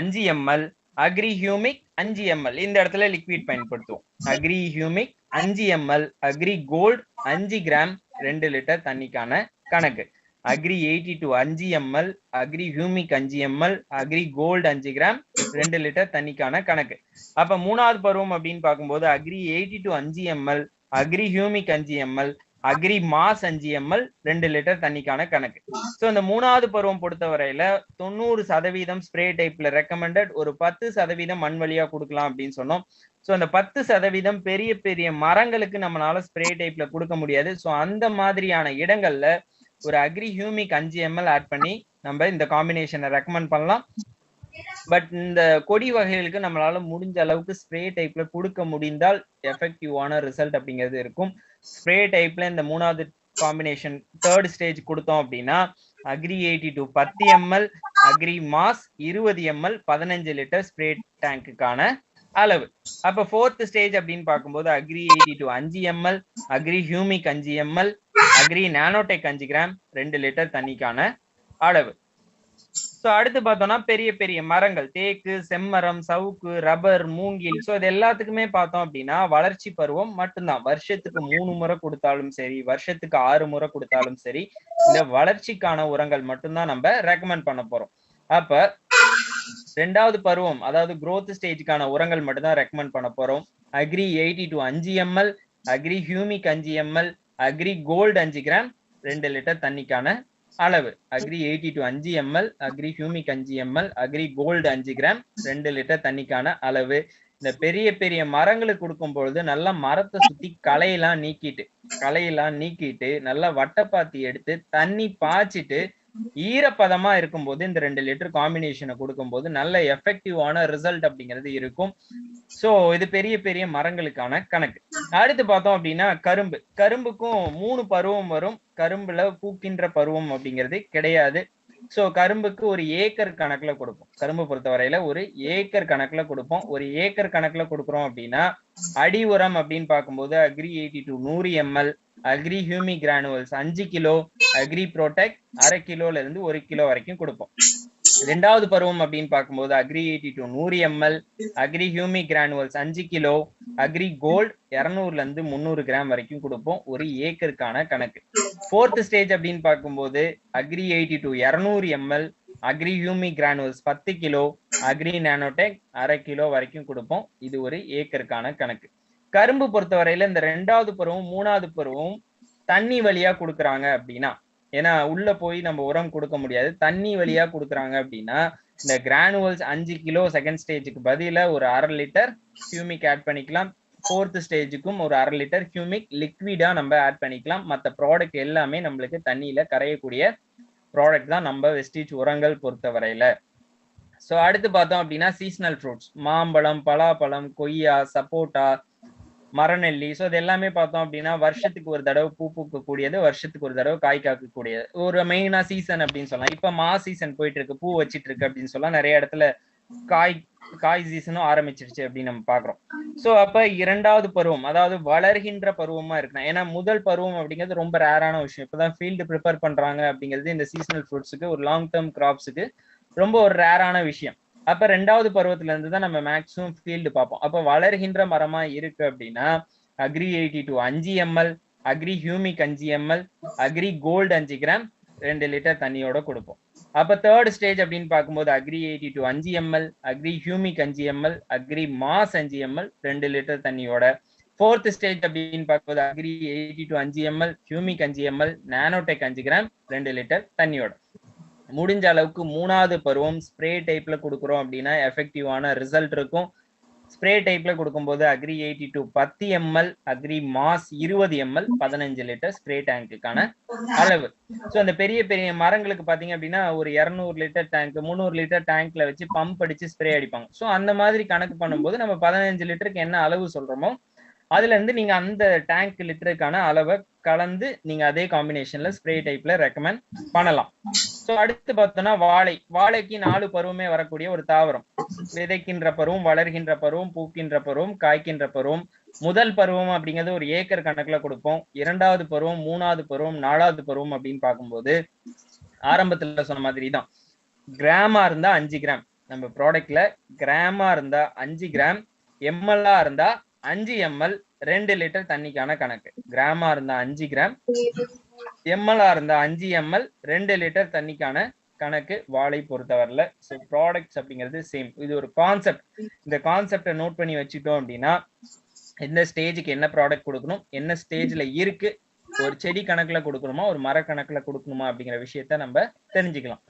5 ml, agri humic 5 ml. இந்த இடத்துல லிக்விட் பயன்படுத்துவோம். Agri humic 5 ml, agri gold 5 gram, 2 litre தண்ணிக்கான கணக்கு. Agri 82 5 ml, agri humic 5 ml, agri gold 5 gram, 2 litre தண்ணிக்கான கணக்கு. அப்ப 3வது பருவம் அப்படின்னு பார்க்கும்போது agri 82 5 ml, agri humic 5 ml, agri mass 5 ml, 2 litre தண்ணிக்கான கணக்கு. சோ இந்த 3வது பருவம் பொறுத்தவரையில 90% ஸ்ப்ரே டைப்ல ரெக்கமெண்டட், ஒரு 10% மண் வழியா கொடுக்கலாம் அப்படின்னு சொன்னோம். சோ அந்த 10% பெரிய பெரிய மரங்களுக்கு நம்மளால ஸ்ப்ரே டைப்ல கொடுக்க முடியாது. சோ அந்த மாதிரியான இடங்கள்ல ஒரு அக்ரி ஹியூமிக் 5 ml ஆட் பண்ணி நம்ம இந்த காம்பினேஷனை ரெக்கமெண்ட் பண்ணலாம். பட் இந்த கொடி வகைகளுக்கு நம்மளால முடிஞ்ச அளவுக்கு ஸ்ப்ரே டைப்ல கொடுக்க முடிந்தால் எஃபெக்டிவான ரிசல்ட் அப்படிங்கிறது இருக்கும். ஸ்ப்ரே டைப்ல இந்த 3வது காம்பினேஷன் தேர்ட் ஸ்டேஜ் கொடுத்தோம் அப்படின்னா agri 82 10 ml, agri mass 20 ml, 15 litre spray டேங்குக்கான அளவு. அப்ப ஃபோர்த் ஸ்டேஜ் அப்படின்னு பார்க்கும்போது agri 82 5 ml, agri humic 5 ml, agri nanotech 5 gram, 2 litre தண்ணிக்கான அளவு. சோ அடுத்து பார்த்தோம்னா பெரிய பெரிய மரங்கள், தேக்கு, செம்மரம், சவுக்கு, ரப்பர், மூங்கில். சோ இது எல்லாத்துக்குமே பார்த்தோம் அப்படின்னா வளர்ச்சி பருவம் மட்டும்தான். வருஷத்துக்கு 3 முறை கொடுத்தாலும் சரி, வருஷத்துக்கு 6 முறை கொடுத்தாலும் சரி, இந்த வளர்ச்சிக்கான உரங்கள் மட்டும்தான் நம்ம ரெக்கமெண்ட் பண்ண போறோம். அப்ப 2வது பருவம் அதாவது growth ஸ்டேஜ்க்கான உரங்கள் மட்டும்தான் ரெக்கமெண்ட் பண்ண போறோம். Agri 82 5 ml, agri humic 5 ml, agri gold 5 gram, 2 litre தண்ணிக்கான அளவு. Agri 82 5 ml, agri humic 5 ml, agri gold 5 gram, 2 litre தண்ணிக்கான அளவு. இந்த பெரிய பெரிய மரங்களுக்கு கொடுக்கும் பொழுது நல்லா மரத்தை சுத்தி களையெல்லாம் நீக்கிட்டு நல்லா வட்டப்பாத்தி எடுத்து தண்ணி பாய்ச்சிட்டு ஈரப்பதமா இருக்கும்போது இந்த 2 லிட்டர் காம்பினேஷனை கொடுக்கும்போது நல்ல எஃபெக்டிவான ரிசல்ட் அப்படிங்கிறது இருக்கும். சோ இது பெரிய பெரிய மரங்களுக்கான கணக்கு. அடுத்து பார்த்தோம் அப்படின்னா கரும்புக்கும் 3 பருவம் வரும். கரும்புல பூக்கின்ற பருவம் அப்படிங்கிறது கிடையாது. சோ கரும்புக்கு ஒரு ஏக்கர் கணக்குல கொடுப்போம். கரும்பு பொறுத்தவரையில ஒரு ஏக்கர் கணக்குல கொடுப்போம். ஒரு ஏக்கர் கணக்குல கொடுக்குறோம் அப்படின்னா அடி உரம் அப்படின்னு பார்க்கும்போது agri 82 100 ml, agri humic granules 5 kilo, agri protect அரை கிலோல இருந்து 1 கிலோ வரைக்கும் கொடுப்போம். ரெண்டாவது பருவம் அப்படின்னு பார்க்கும்போது agri 82 100 ml, agri humic granules 5 kilo, agri gold 200ல இருந்து 300 கிராம் வரைக்கும் கொடுப்போம், ஒரு ஏக்கருக்கான கணக்கு. ஃபோர்த் ஸ்டேஜ் அப்படின்னு பார்க்கும்போது agri 82 200 ml, agri humic granules 10 kilo, agri nanotech அரை கிலோ வரைக்கும் கொடுப்போம், இது ஒரு ஏக்கருக்கான கணக்கு. கரும்பு பொறுத்தவரையில இந்த ரெண்டாவது பருவம் மூணாவது பருவம் தண்ணி வழியா கொடுக்குறாங்க அப்படின்னா, ஏன்னா உள்ள போய் நம்ம உரம் கொடுக்க முடியாது, தண்ணி வழியா கொடுக்குறாங்க அப்படின்னா இந்த கிரானுவல்ஸ் 5 கிலோ செகண்ட் ஸ்டேஜுக்கு பதிலா ஒரு 1/2 லிட்டர் ஹியூமிக் ஆட் பண்ணிக்கலாம். ஃபோர்த் ஸ்டேஜுக்கும் ஒரு 1/2 லிட்டர் ஹியூமிக் லிக்விடா நம்ம ஆட் பண்ணிக்கலாம். மற்ற ப்ராடக்ட் எல்லாமே நம்மளுக்கு தண்ணியில கரையக்கூடிய ப்ராடக்ட் தான் நம்ம வெஸ்டீஜ் உரங்கள் பொறுத்தவரையில. ஸோ அடுத்து பார்த்தோம் அப்படின்னா சீசனல் ஃப்ரூட்ஸ், மாம்பழம், பலாப்பழம், கொய்யா, சப்போட்டா, மரநெல்லி. ஸோ இது எல்லாமே பார்த்தோம் அப்படின்னா வருஷத்துக்கு ஒரு தடவை பூ பூக்கக்கூடியது, வருஷத்துக்கு ஒரு தடவை காய் காக்கக்கூடியது, ஒரு மெயினா சீசன் அப்படின்னு சொல்லலாம். இப்ப மா சீசன் போயிட்டு இருக்கு, பூ வச்சிட்டு இருக்கு அப்படின்னு சொல்லலாம். நிறைய இடத்துல காய் சீசனும் ஆரம்பிச்சிருச்சு அப்படின்னு நம்ம பாக்குறோம். சோ அப்ப இரண்டாவது பருவம், அதாவது வளர்கின்ற பருவமா இருக்கணும். ஏன்னா முதல் பருவம் அப்படிங்கிறது ரொம்ப ரேரான விஷயம். இப்பதான் ஃபீல்டு ப்ரிப்பேர் பண்றாங்க அப்படிங்கிறது இந்த சீசனல் ஃப்ரூட்ஸுக்கு, ஒரு லாங் டேர்ம் கிராப்ஸுக்கு ரொம்ப ஒரு ரேரான விஷயம். அப்ப ரெண்டாவது பருவத்துல இருந்து தான் நம்ம மேக்ஸிமம் ஃபீல்டு பார்ப்போம். அப்ப வளர்கின்ற மரமா இருக்கு அப்படின்னா agri 82 5 ml, agri humic 5 ml, agri gold 5 gram 2 litre தண்ணியோட கொடுப்போம். அப்ப தேர்ட் ஸ்டேஜ் அப்படின்னு பார்க்கும்போது agri 82 5 ml, agri humic 5 ml, agri mass 5 ml 2 litre தண்ணியோட. ஃபோர்த் ஸ்டேஜ் அப்படின்னு பார்க்கும்போது agri 82 5 ml, humic 5 ml, nanotech 5 gram 2 litre தண்ணியோட. முடிஞ்ச அளவுக்கு மூணாவது பருவம் ஸ்ப்ரே டைப்ல கொடுக்குறோம் அப்படின்னா எஃபெக்டிவான ரிசல்ட் இருக்கும். ஸ்ப்ரே டைப்ல கொடுக்கும்போது agri 82 10 ml, agri mass 20 ml 15 litre spray டேங்குக்கான அளவு. ஸோ அந்த பெரிய பெரிய மரங்களுக்கு பாத்தீங்க அப்படின்னா ஒரு 200 லிட்டர் டேங்க் 300 லிட்டர் டேங்க்ல வச்சு பம்ப் அடிச்சு ஸ்ப்ரே அடிப்பாங்க. ஸோ அந்த மாதிரி கணக்கு பண்ணும்போது நம்ம 15 லிட்டருக்கு என்ன அளவு சொல்றோமோ அதுல இருந்து நீங்க அந்த டேங்க் லிட்டருக்கான அளவை கலந்து நீங்க அதே காம்பினேஷன்ல ஸ்ப்ரே டைப்ல ரெக்கமெண்ட் பண்ணலாம். சோ அடுத்து பார்த்தோம்னா வாழைக்கு 4 பருவமே வரக்கூடிய ஒரு தாவரம். விதைக்கின்ற பருவம், வளர்கின்ற பருவம், பூக்கின்ற பருவம், காய்க்கின்ற பருவம். முதல் பருவம் அப்படிங்கிறது ஒரு ஏக்கர் கணக்குல கொடுப்போம். இரண்டாவது பருவம், மூணாவது பருவம், நாலாவது பருவம் அப்படின்னு பார்க்கும்போது ஆரம்பத்துல சொன்ன மாதிரி தான் கிராமா இருந்தா 5 கிராம், நம்ம ப்ராடக்ட்ல கிராமா இருந்தா 5 கிராம், எம்எல்ஆ இருந்தா 5 ml 2 லிட்டர் தண்ணிக்கான கணக்கு. கிராமா இருந்தா 5 கிராம், எம்எல்ஆ இருந்தா 5 ml 2 லிட்டர் தண்ணிக்கான கணக்கு வாழை பொறுத்தவரையில. ஸோ ப்ராடக்ட்ஸ் அப்படிங்கிறது சேம். இது ஒரு கான்செப்ட். இந்த கான்செப்டை நோட் பண்ணி வச்சுட்டோம் அப்படின்னா எந்த ஸ்டேஜுக்கு என்ன ப்ராடக்ட் கொடுக்கணும், என்ன ஸ்டேஜ்ல இருக்கு, ஒரு செடி கணக்குல கொடுக்கணுமா ஒரு மர கணக்குல கொடுக்கணுமா அப்படிங்கிற விஷயத்த நம்ம தெரிஞ்சுக்கலாம்.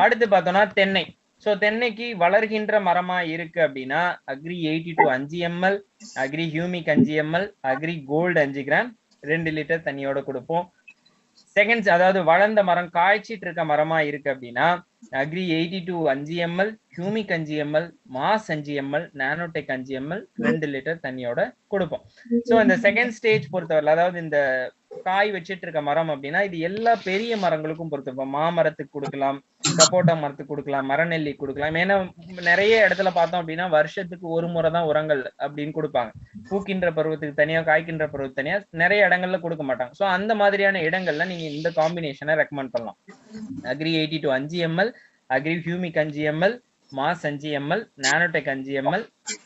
அடுத்து பார்த்தோம்னா தென்னை. சோ தென்னைக்கு வளர்கின்ற மரமா இருக்கு அப்படின்னா agri 82 5 ml, agri humic 5 ml, agri gold 5 gram 2 litre தண்ணியோட கொடுப்போம். செகண்ட்ஸ், அதாவது வளர்ந்த மரம் காய்ச்சிட்டு இருக்க மரமா இருக்கு அப்படின்னா agri 82 5 ml, humic 5 ml, mass 5 ml, nanotech 5 ml 2 litre தண்ணியோட கொடுப்போம். சோ இந்த செகண்ட் ஸ்டேஜ் பொறுத்தவரை, அதாவது இந்த காய் வச்சிட்டு இருக்க மரம் அப்படின்னா இது எல்லா பெரிய மரங்களுக்கும் பொறுத்திருப்போம். மாமரத்துக்கு கொடுக்கலாம், சப்போட்டா மரத்துக்கு கொடுக்கலாம், மரநெல்லி கொடுக்கலாம். ஏன்னா நிறைய இடத்துல பார்த்தோம் அப்படின்னா வருஷத்துக்கு ஒரு முறை தான் உரங்கள் அப்படின்னு கொடுப்பாங்க. பூக்கின்ற பருவத்துக்கு தனியா, காய்க்கின்ற பருவத்துக்கு தனியா நிறைய இடங்கள்ல கொடுக்க மாட்டாங்க. ஸோ அந்த மாதிரியான இடங்கள்ல நீங்க இந்த காம்பினேஷனை ரெக்கமெண்ட் பண்ணலாம். Agri 82 5 ml, agri humic 5 ml, mass 5 ml, nanotech 5 ml,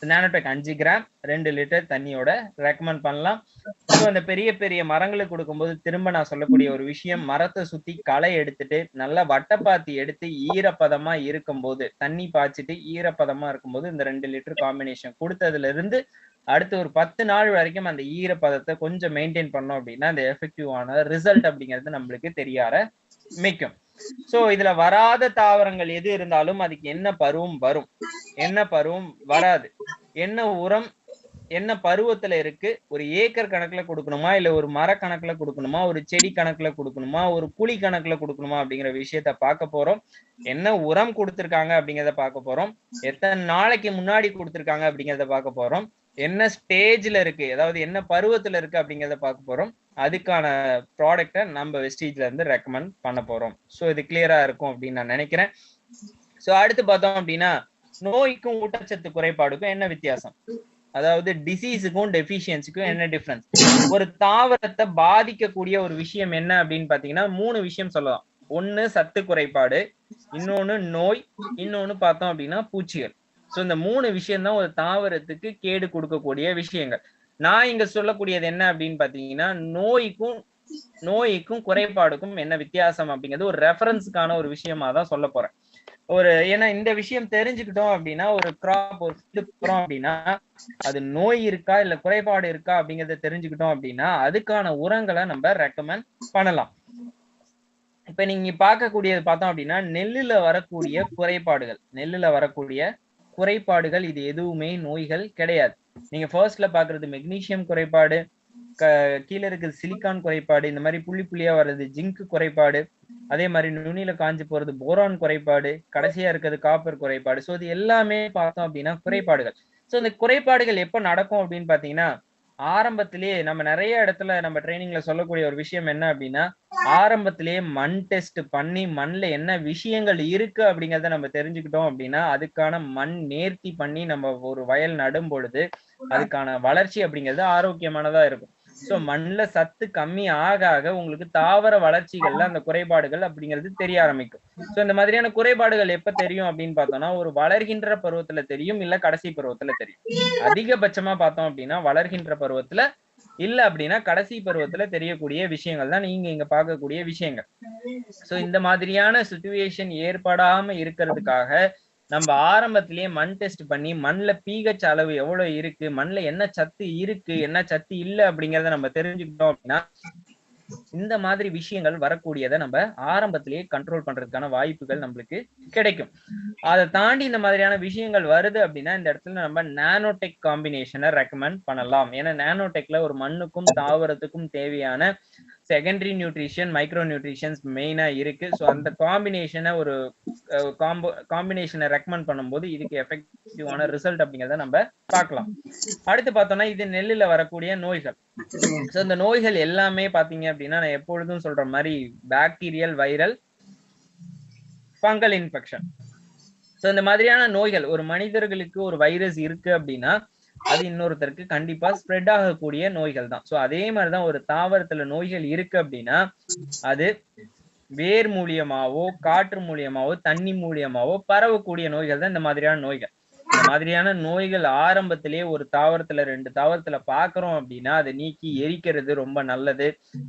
nanotech 5 gram 2 litre தண்ணியோட ரெக்கமெண்ட் பண்ணலாம். ஸோ அந்த பெரிய பெரிய மரங்களுக்கு கொடுக்கும்போது திரும்ப நான் சொல்லக்கூடிய ஒரு விஷயம், மரத்தை சுத்தி களை எடுத்துட்டு நல்லா வட்டப்பாத்தி எடுத்து ஈரப்பதமா இருக்கும்போது தண்ணி பாய்ச்சிட்டு ஈரப்பதமா இருக்கும்போது இந்த 2 லிட்டர் காம்பினேஷன் கொடுத்ததுல இருந்து அடுத்து ஒரு 10 நாள் வரைக்கும் அந்த ஈரப்பதத்தை கொஞ்சம் மெயின்டைன் பண்ணோம் அப்படின்னா அந்த எஃபெக்டிவான ரிசல்ட் அப்படிங்கிறது நம்மளுக்கு தெரிய ஆரம்பிக்கும். சோ இதுல வராத தாவரங்கள் எது இருந்தாலும் அதுக்கு என்ன பருவம் வரும், என்ன பருவம் வராது, என்ன உரம் என்ன பருவத்துல இருக்கு, ஒரு ஏக்கர் கணக்குல கொடுக்கணுமா இல்ல ஒரு மர கணக்குல கொடுக்கணுமா, ஒரு செடி கணக்குல கொடுக்கணுமா, ஒரு குழி கணக்குல கொடுக்கணுமா அப்படிங்கிற விஷயத்த பார்க்க போறோம். என்ன உரம் கொடுத்திருக்காங்க அப்படிங்கிறத பார்க்க போறோம். எத்தனை நாளைக்கு முன்னாடி கொடுத்திருக்காங்க அப்படிங்கிறத பார்க்க போறோம். என்ன ஸ்டேஜ்ல இருக்கு, அதாவது என்ன பருவத்துல இருக்கு அப்படிங்கிறத பார்க்க போறோம். அதுக்கான ப்ராடக்டை நம்ம வெஸ்டீஜ்ல இருந்து ரெக்கமெண்ட் பண்ண போறோம். ஸோ இது கிளியரா இருக்கும் அப்படின்னு நான் நினைக்கிறேன். ஸோ அடுத்து பார்த்தோம் அப்படின்னா நோய்க்கும் ஊட்டச்சத்து குறைபாடுக்கும் என்ன வித்தியாசம். அதாவது டிசீஸுக்கும் டெஃபிஷியன்சிக்கும் என்ன டிஃபரன்ஸ்? ஒரு தாவரத்தை பாதிக்கக்கூடிய ஒரு விஷயம் என்ன அப்படின்னு பாத்தீங்கன்னா 3 விஷயம் சொல்லலாம். ஒண்ணு சத்து குறைபாடு, இன்னொன்னு நோய், இன்னொன்னு பார்த்தோம் அப்படின்னா பூச்சிகள். சோ இந்த 3 விஷயம் தான் ஒரு தாவரத்துக்கு கேடு கொடுக்கக்கூடிய விஷயங்கள். நான் இங்க சொல்லக்கூடியது என்ன அப்படின்னு பாத்தீங்கன்னா நோய்க்கும் குறைபாடுக்கும் என்ன வித்தியாசம் அப்படிங்கிறது ஒரு ரெஃபரன்ஸுக்கான ஒரு விஷயமா தான் சொல்ல போறேன். ஏன்னா இந்த விஷயம் தெரிஞ்சுக்கிட்டோம் அப்படின்னா ஒரு கிராப் ஒரு போறோம் அப்படின்னா அது நோய் இருக்கா இல்ல குறைபாடு இருக்கா அப்படிங்கறத தெரிஞ்சுக்கிட்டோம் அப்படின்னா அதுக்கான உரங்களை நம்ம ரெக்கமெண்ட் பண்ணலாம். இப்ப நீங்க பார்க்கக்கூடியது பார்த்தோம் அப்படின்னா நெல்லுல வரக்கூடிய குறைபாடுகள் இது எதுவுமே நோய்கள் கிடையாது. நீங்க ஃபர்ஸ்ட்ல பாக்குறது மெக்னீசியம் குறைபாடு, கீழே இருக்குது சிலிக்கான் குறைபாடு, இந்த மாதிரி புள்ளி புள்ளியா வர்றது ஜிங்க் குறைபாடு, அதே மாதிரி நுனியில காஞ்சு போறது போரான் குறைபாடு, கடைசியா இருக்கிறது காப்பர் குறைபாடு. சோ இது எல்லாமே பார்த்தோம் அப்படின்னா குறைபாடுகள். சோ இந்த குறைபாடுகள் எப்ப நடக்கும் அப்படின்னு பாத்தீங்கன்னா ஆரம்பத்திலேயே நம்ம நிறைய இடத்துல நம்ம ட்ரைனிங்ல சொல்லக்கூடிய ஒரு விஷயம் என்ன அப்படின்னா ஆரம்பத்திலேயே மண் டெஸ்ட் பண்ணி மண்ல என்ன விஷயங்கள் இருக்கு அப்படிங்கறத நம்ம தெரிஞ்சுக்கிட்டோம் அப்படின்னா அதுக்கான மண் நேர்த்தி பண்ணி நம்ம ஒரு வயல் நடும் பொழுது அதுக்கான வளர்ச்சி அப்படிங்கிறது ஆரோக்கியமானதா இருக்கும். சோ மண்ல சத்து கம்மி ஆக ஆக உங்களுக்கு தாவர வளர்ச்சிகள்ல அந்த குறைபாடுகள் அப்படிங்கிறது தெரிய ஆரம்பிக்கும். சோ இந்த மாதிரியான குறைபாடுகள் எப்ப தெரியும் அப்படின்னு பார்த்தோம்னா ஒரு வளர்கின்ற பருவத்துல தெரியும், இல்ல கடைசி பருவத்துல தெரியும். அதிகபட்சமா பார்த்தோம் அப்படின்னா வளர்கின்ற பருவத்துல இல்ல அப்படின்னா கடைசி பருவத்துல தெரியக்கூடிய விஷயங்கள் தான் நீங்க இங்க பார்க்கக்கூடிய விஷயங்கள். சோ இந்த மாதிரியான சிச்சுவேஷன் ஏற்படாம இருக்கிறதுக்காக நம்ம ஆரம்பத்திலேயே மண் டெஸ்ட் பண்ணி மண்ல pH அளவு எவ்வளவு இருக்கு, மண்ல என்ன சத்து இருக்கு என்ன சத்து இல்ல அப்படிங்கறத நம்ம தெரிஞ்சுக்கிட்டோம் அப்படின்னா இந்த மாதிரி விஷயங்கள் வரக்கூடியதை நம்ம ஆரம்பத்திலேயே கண்ட்ரோல் பண்றதுக்கான வாய்ப்புகள் நம்மளுக்கு கிடைக்கும். அதை தாண்டி இந்த மாதிரியான விஷயங்கள் வருது அப்படின்னா இந்த இடத்துல நம்ம நானோடெக் காம்பினேஷனை ரெக்கமெண்ட் பண்ணலாம். ஏன்னா நானோடெக்ல ஒரு மண்ணுக்கும் தாவரத்துக்கும் தேவையான செகண்டரி நியூட்ரிஷன் மைக்ரோ நியூட்ரிஷன்ஸ் மெயினா இருக்கு. ஸோ அந்த காம்பினேஷனை ஒரு காம்பினேஷனை ரெக்கமெண்ட் பண்ணும்போது இதுக்கு எஃபெக்டிவான ரிசல்ட் அப்படிங்கிறத நம்ம பார்க்கலாம். அடுத்து பார்த்தோம்னா இது நெல்லுல வரக்கூடிய நோய்கள். ஸோ இந்த நோய்கள் எல்லாமே பாத்தீங்க அப்படின்னா நான் எப்பொழுதும் சொல்ற மாதிரி bacterial, viral, fungal infection. So இந்த மாதிரியான நோய்கள் ஒரு மனிதர்களுக்கு ஒரு வைரஸ் இருக்கு அப்படின்னா அது இன்னொருத்தருக்கு கண்டிப்பா ஸ்ப்ரெட் ஆகக்கூடிய நோய்கள் தான். ஸோ அதே மாதிரிதான் ஒரு தாவரத்துல நோய்கள் இருக்கு அப்படின்னா அது வேர் மூலியமாவோ காற்று மூலியமாவோ தண்ணி மூலியமாவோ பரவக்கூடிய நோய்கள் தான் இந்த மாதிரியான நோய்கள். இந்த மாதிரியான நோய்கள் ஆரம்பத்திலேயே ஒரு தாவரத்துல 2 தாவரத்துல பாக்குறோம் அப்படின்னா அதை நீக்கி எரிக்கிறது ரொம்ப நல்லது.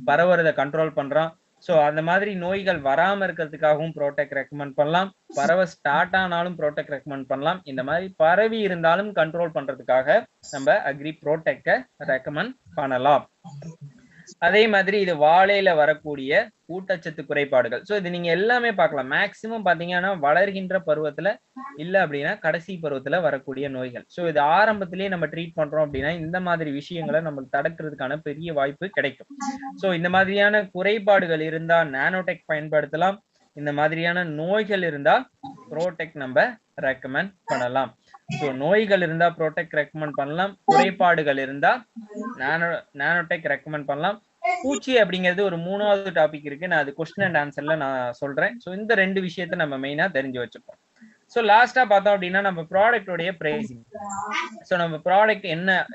பரவுறதை கண்ட்ரோல் பண்றோம். சோ அந்த மாதிரி நோய்கள் வராம இருக்கிறதுக்காகவும் ப்ரோடெக்ட் ரெக்கமெண்ட் பண்ணலாம். பரவ ஸ்டார்ட் ஆனாலும் ப்ரோடெக்ட் ரெக்கமெண்ட் பண்ணலாம். இந்த மாதிரி பரவி இருந்தாலும் கண்ட்ரோல் பண்றதுக்காக நம்ம அக்ரி ப்ரோடெக்ட ரெக்கமெண்ட் பண்ணலாம். அதே மாதிரி இது வாழையில வரக்கூடிய ஊட்டச்சத்து குறைபாடுகள். சோ இது நீங்க எல்லாமே பார்க்கலாம். மேக்சிமம் பாத்தீங்கன்னா வளர்கின்ற பருவத்துல இல்ல அப்படின்னா கடைசி பருவத்துல வரக்கூடிய நோய்கள். சோ இது ஆரம்பத்திலேயே நம்ம ட்ரீட் பண்றோம் அப்படின்னா இந்த மாதிரி விஷயங்களை நம்ம தடுக்கிறதுக்கான பெரிய வாய்ப்பு கிடைக்கும். சோ இந்த மாதிரியான குறைபாடுகள் இருந்தா நானோடெக் பயன்படுத்தலாம். இந்த மாதிரியான நோய்கள் இருந்தா ப்ரோடெக்ட் நம்ம ரெக்கமெண்ட் பண்ணலாம். சோ நோய்கள் இருந்தா ப்ரோடெக்ட் ரெக்கமெண்ட் பண்ணலாம், குறைபாடுகள் இருந்தா நானோடெக் ரெக்கமெண்ட் பண்ணலாம். பூச்சி அப்படிங்கிறது ஒரு 3வது டாபிக் இருக்கு. நான் அது கொஸ்டின் அண்ட் ஆன்சர்ல நான் சொல்றேன். சோ இந்த 2 விஷயத்தை நம்ம மெயினா தெரிஞ்சு வச்சுப்போம். சோ லாஸ்டா பார்த்தோம் அப்படின்னா நம்ம ப்ராடக்டோடைய பிரைசிங். சோ நம்ம ப்ராடக்ட்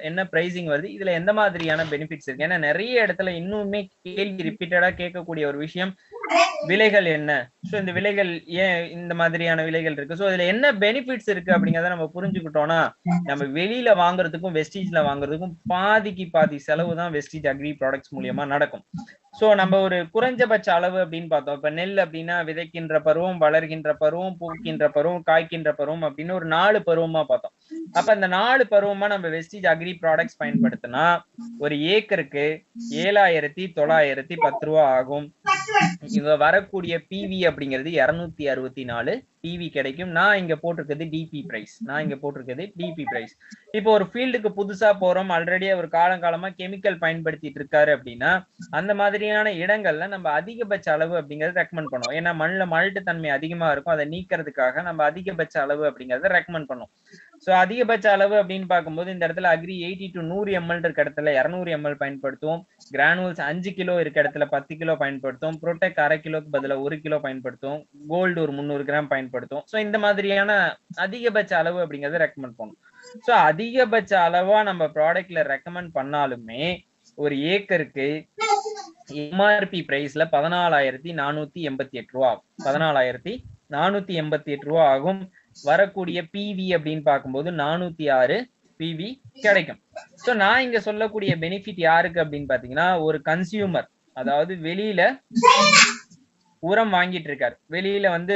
என்ன பிரைசிங் வருது, இதுல எந்த மாதிரியான பெனிஃபிட்ஸ் இருக்கு. ஏன்னா நிறைய இடத்துல இன்னுமே கேள்வி ரிப்பீட்டடா கேட்கக்கூடிய ஒரு விஷயம் விலைகள் என்ன. சோ இந்த விலைகள் ஏன் இந்த மாதிரியான விலைகள் இருக்கு, சோ இதுல என்ன பெனிஃபிட்ஸ் இருக்கு அப்படிங்கறத நம்ம புரிஞ்சுக்கிட்டோம்னா நம்ம வெளியில வாங்குறதுக்கும் வெஸ்டீஜ்ல வாங்குறதுக்கும் பாதிக்கு பாதி செலவு தான் வெஸ்டீஜ் அக்ரி ப்ராடக்ட்ஸ் மூலியமா நடக்கும். சோ நம்ம ஒரு குறைஞ்சபட்ச அளவு அப்படின்னு பார்த்தோம். இப்ப நெல் அப்படின்னா விதைக்கின்ற பருவம், வளர்கின்ற பருவம், பூக்கின்ற பருவம், காய்க்கின்ற பருவம் அப்படின்னு ஒரு 4 பருவமா பார்த்தோம். அப்ப இந்த 4 பருவமா நம்ம வெஸ்டீஜ் அக்ரி ப்ராடக்ட்ஸ் பயன்படுத்தினா ஒரு ஏக்கருக்கு 7,910 ரூபாய் ஆகும். இங்க வரக்கூடிய பிவி அப்படிங்கிறது 264 பிவி கிடைக்கும். நான் இங்க போட்டிருக்கிறது டிபி பிரைஸ். இப்போ ஒரு ஃபீல்டுக்கு புதுசா போறோம், ஆல்ரெடி ஒரு காலங்காலமா கெமிக்கல் பயன்படுத்திட்டு இருக்காரு அப்படின்னா அந்த மாதிரியான இடங்கள்ல நம்ம அதிகபட்ச அளவு அப்படிங்கறத ரெக்கமெண்ட் பண்ணுவோம். ஏன்னா மண்ணுல மல்ட்டு தன்மை அதிகமா இருக்கும், அதை நீக்கிறதுக்காக நம்ம அதிகபட்ச அளவு அப்படிங்கறத ரெக்கமெண்ட் பண்ணுவோம். சோ அதிகபட்ச அளவு அப்படின்னு பார்க்கும்போது இந்த இடத்துல அக்ரி 80 to 100 ml இருக்க இடத்துல 200 ml பயன்படுத்துவோம். கிரானுவல்ஸ் 5 கிலோ இருக்க இடத்துல 10 கிலோ பயன்படுத்துவோம். ப்ரோடெக் 1/2 கிலோக்கு பதிலா 1 கிலோ பயன்படுத்துவோம். கோல்டு ஒரு 300 கிராம் பயன்படுத்துவோம். ஏற்படுத்தும். ஸோ இந்த மாதிரியான அதிகபட்ச அளவு அப்படிங்கறத ரெக்கமெண்ட் பண்ணும். ஸோ அதிகபட்ச அளவா நம்ம ப்ராடக்ட்ல ரெக்கமெண்ட் பண்ணாலுமே ஒரு ஏக்கருக்கு எம்ஆர்பி பிரைஸ்ல 14,488 ரூபா ஆகும். 14,488 ரூபா ஆகும். வரக்கூடிய பிவி அப்படின்னு பார்க்கும்போது 406 பிவி கிடைக்கும். ஸோ நான் இங்க சொல்லக்கூடிய பெனிஃபிட் யாருக்கு அப்படின்னு பாத்தீங்கன்னா, ஒரு கன்சியூமர், அதாவது வெளியில உரம் வாங்கிட்டு இருக்காரு, வெளியில வந்து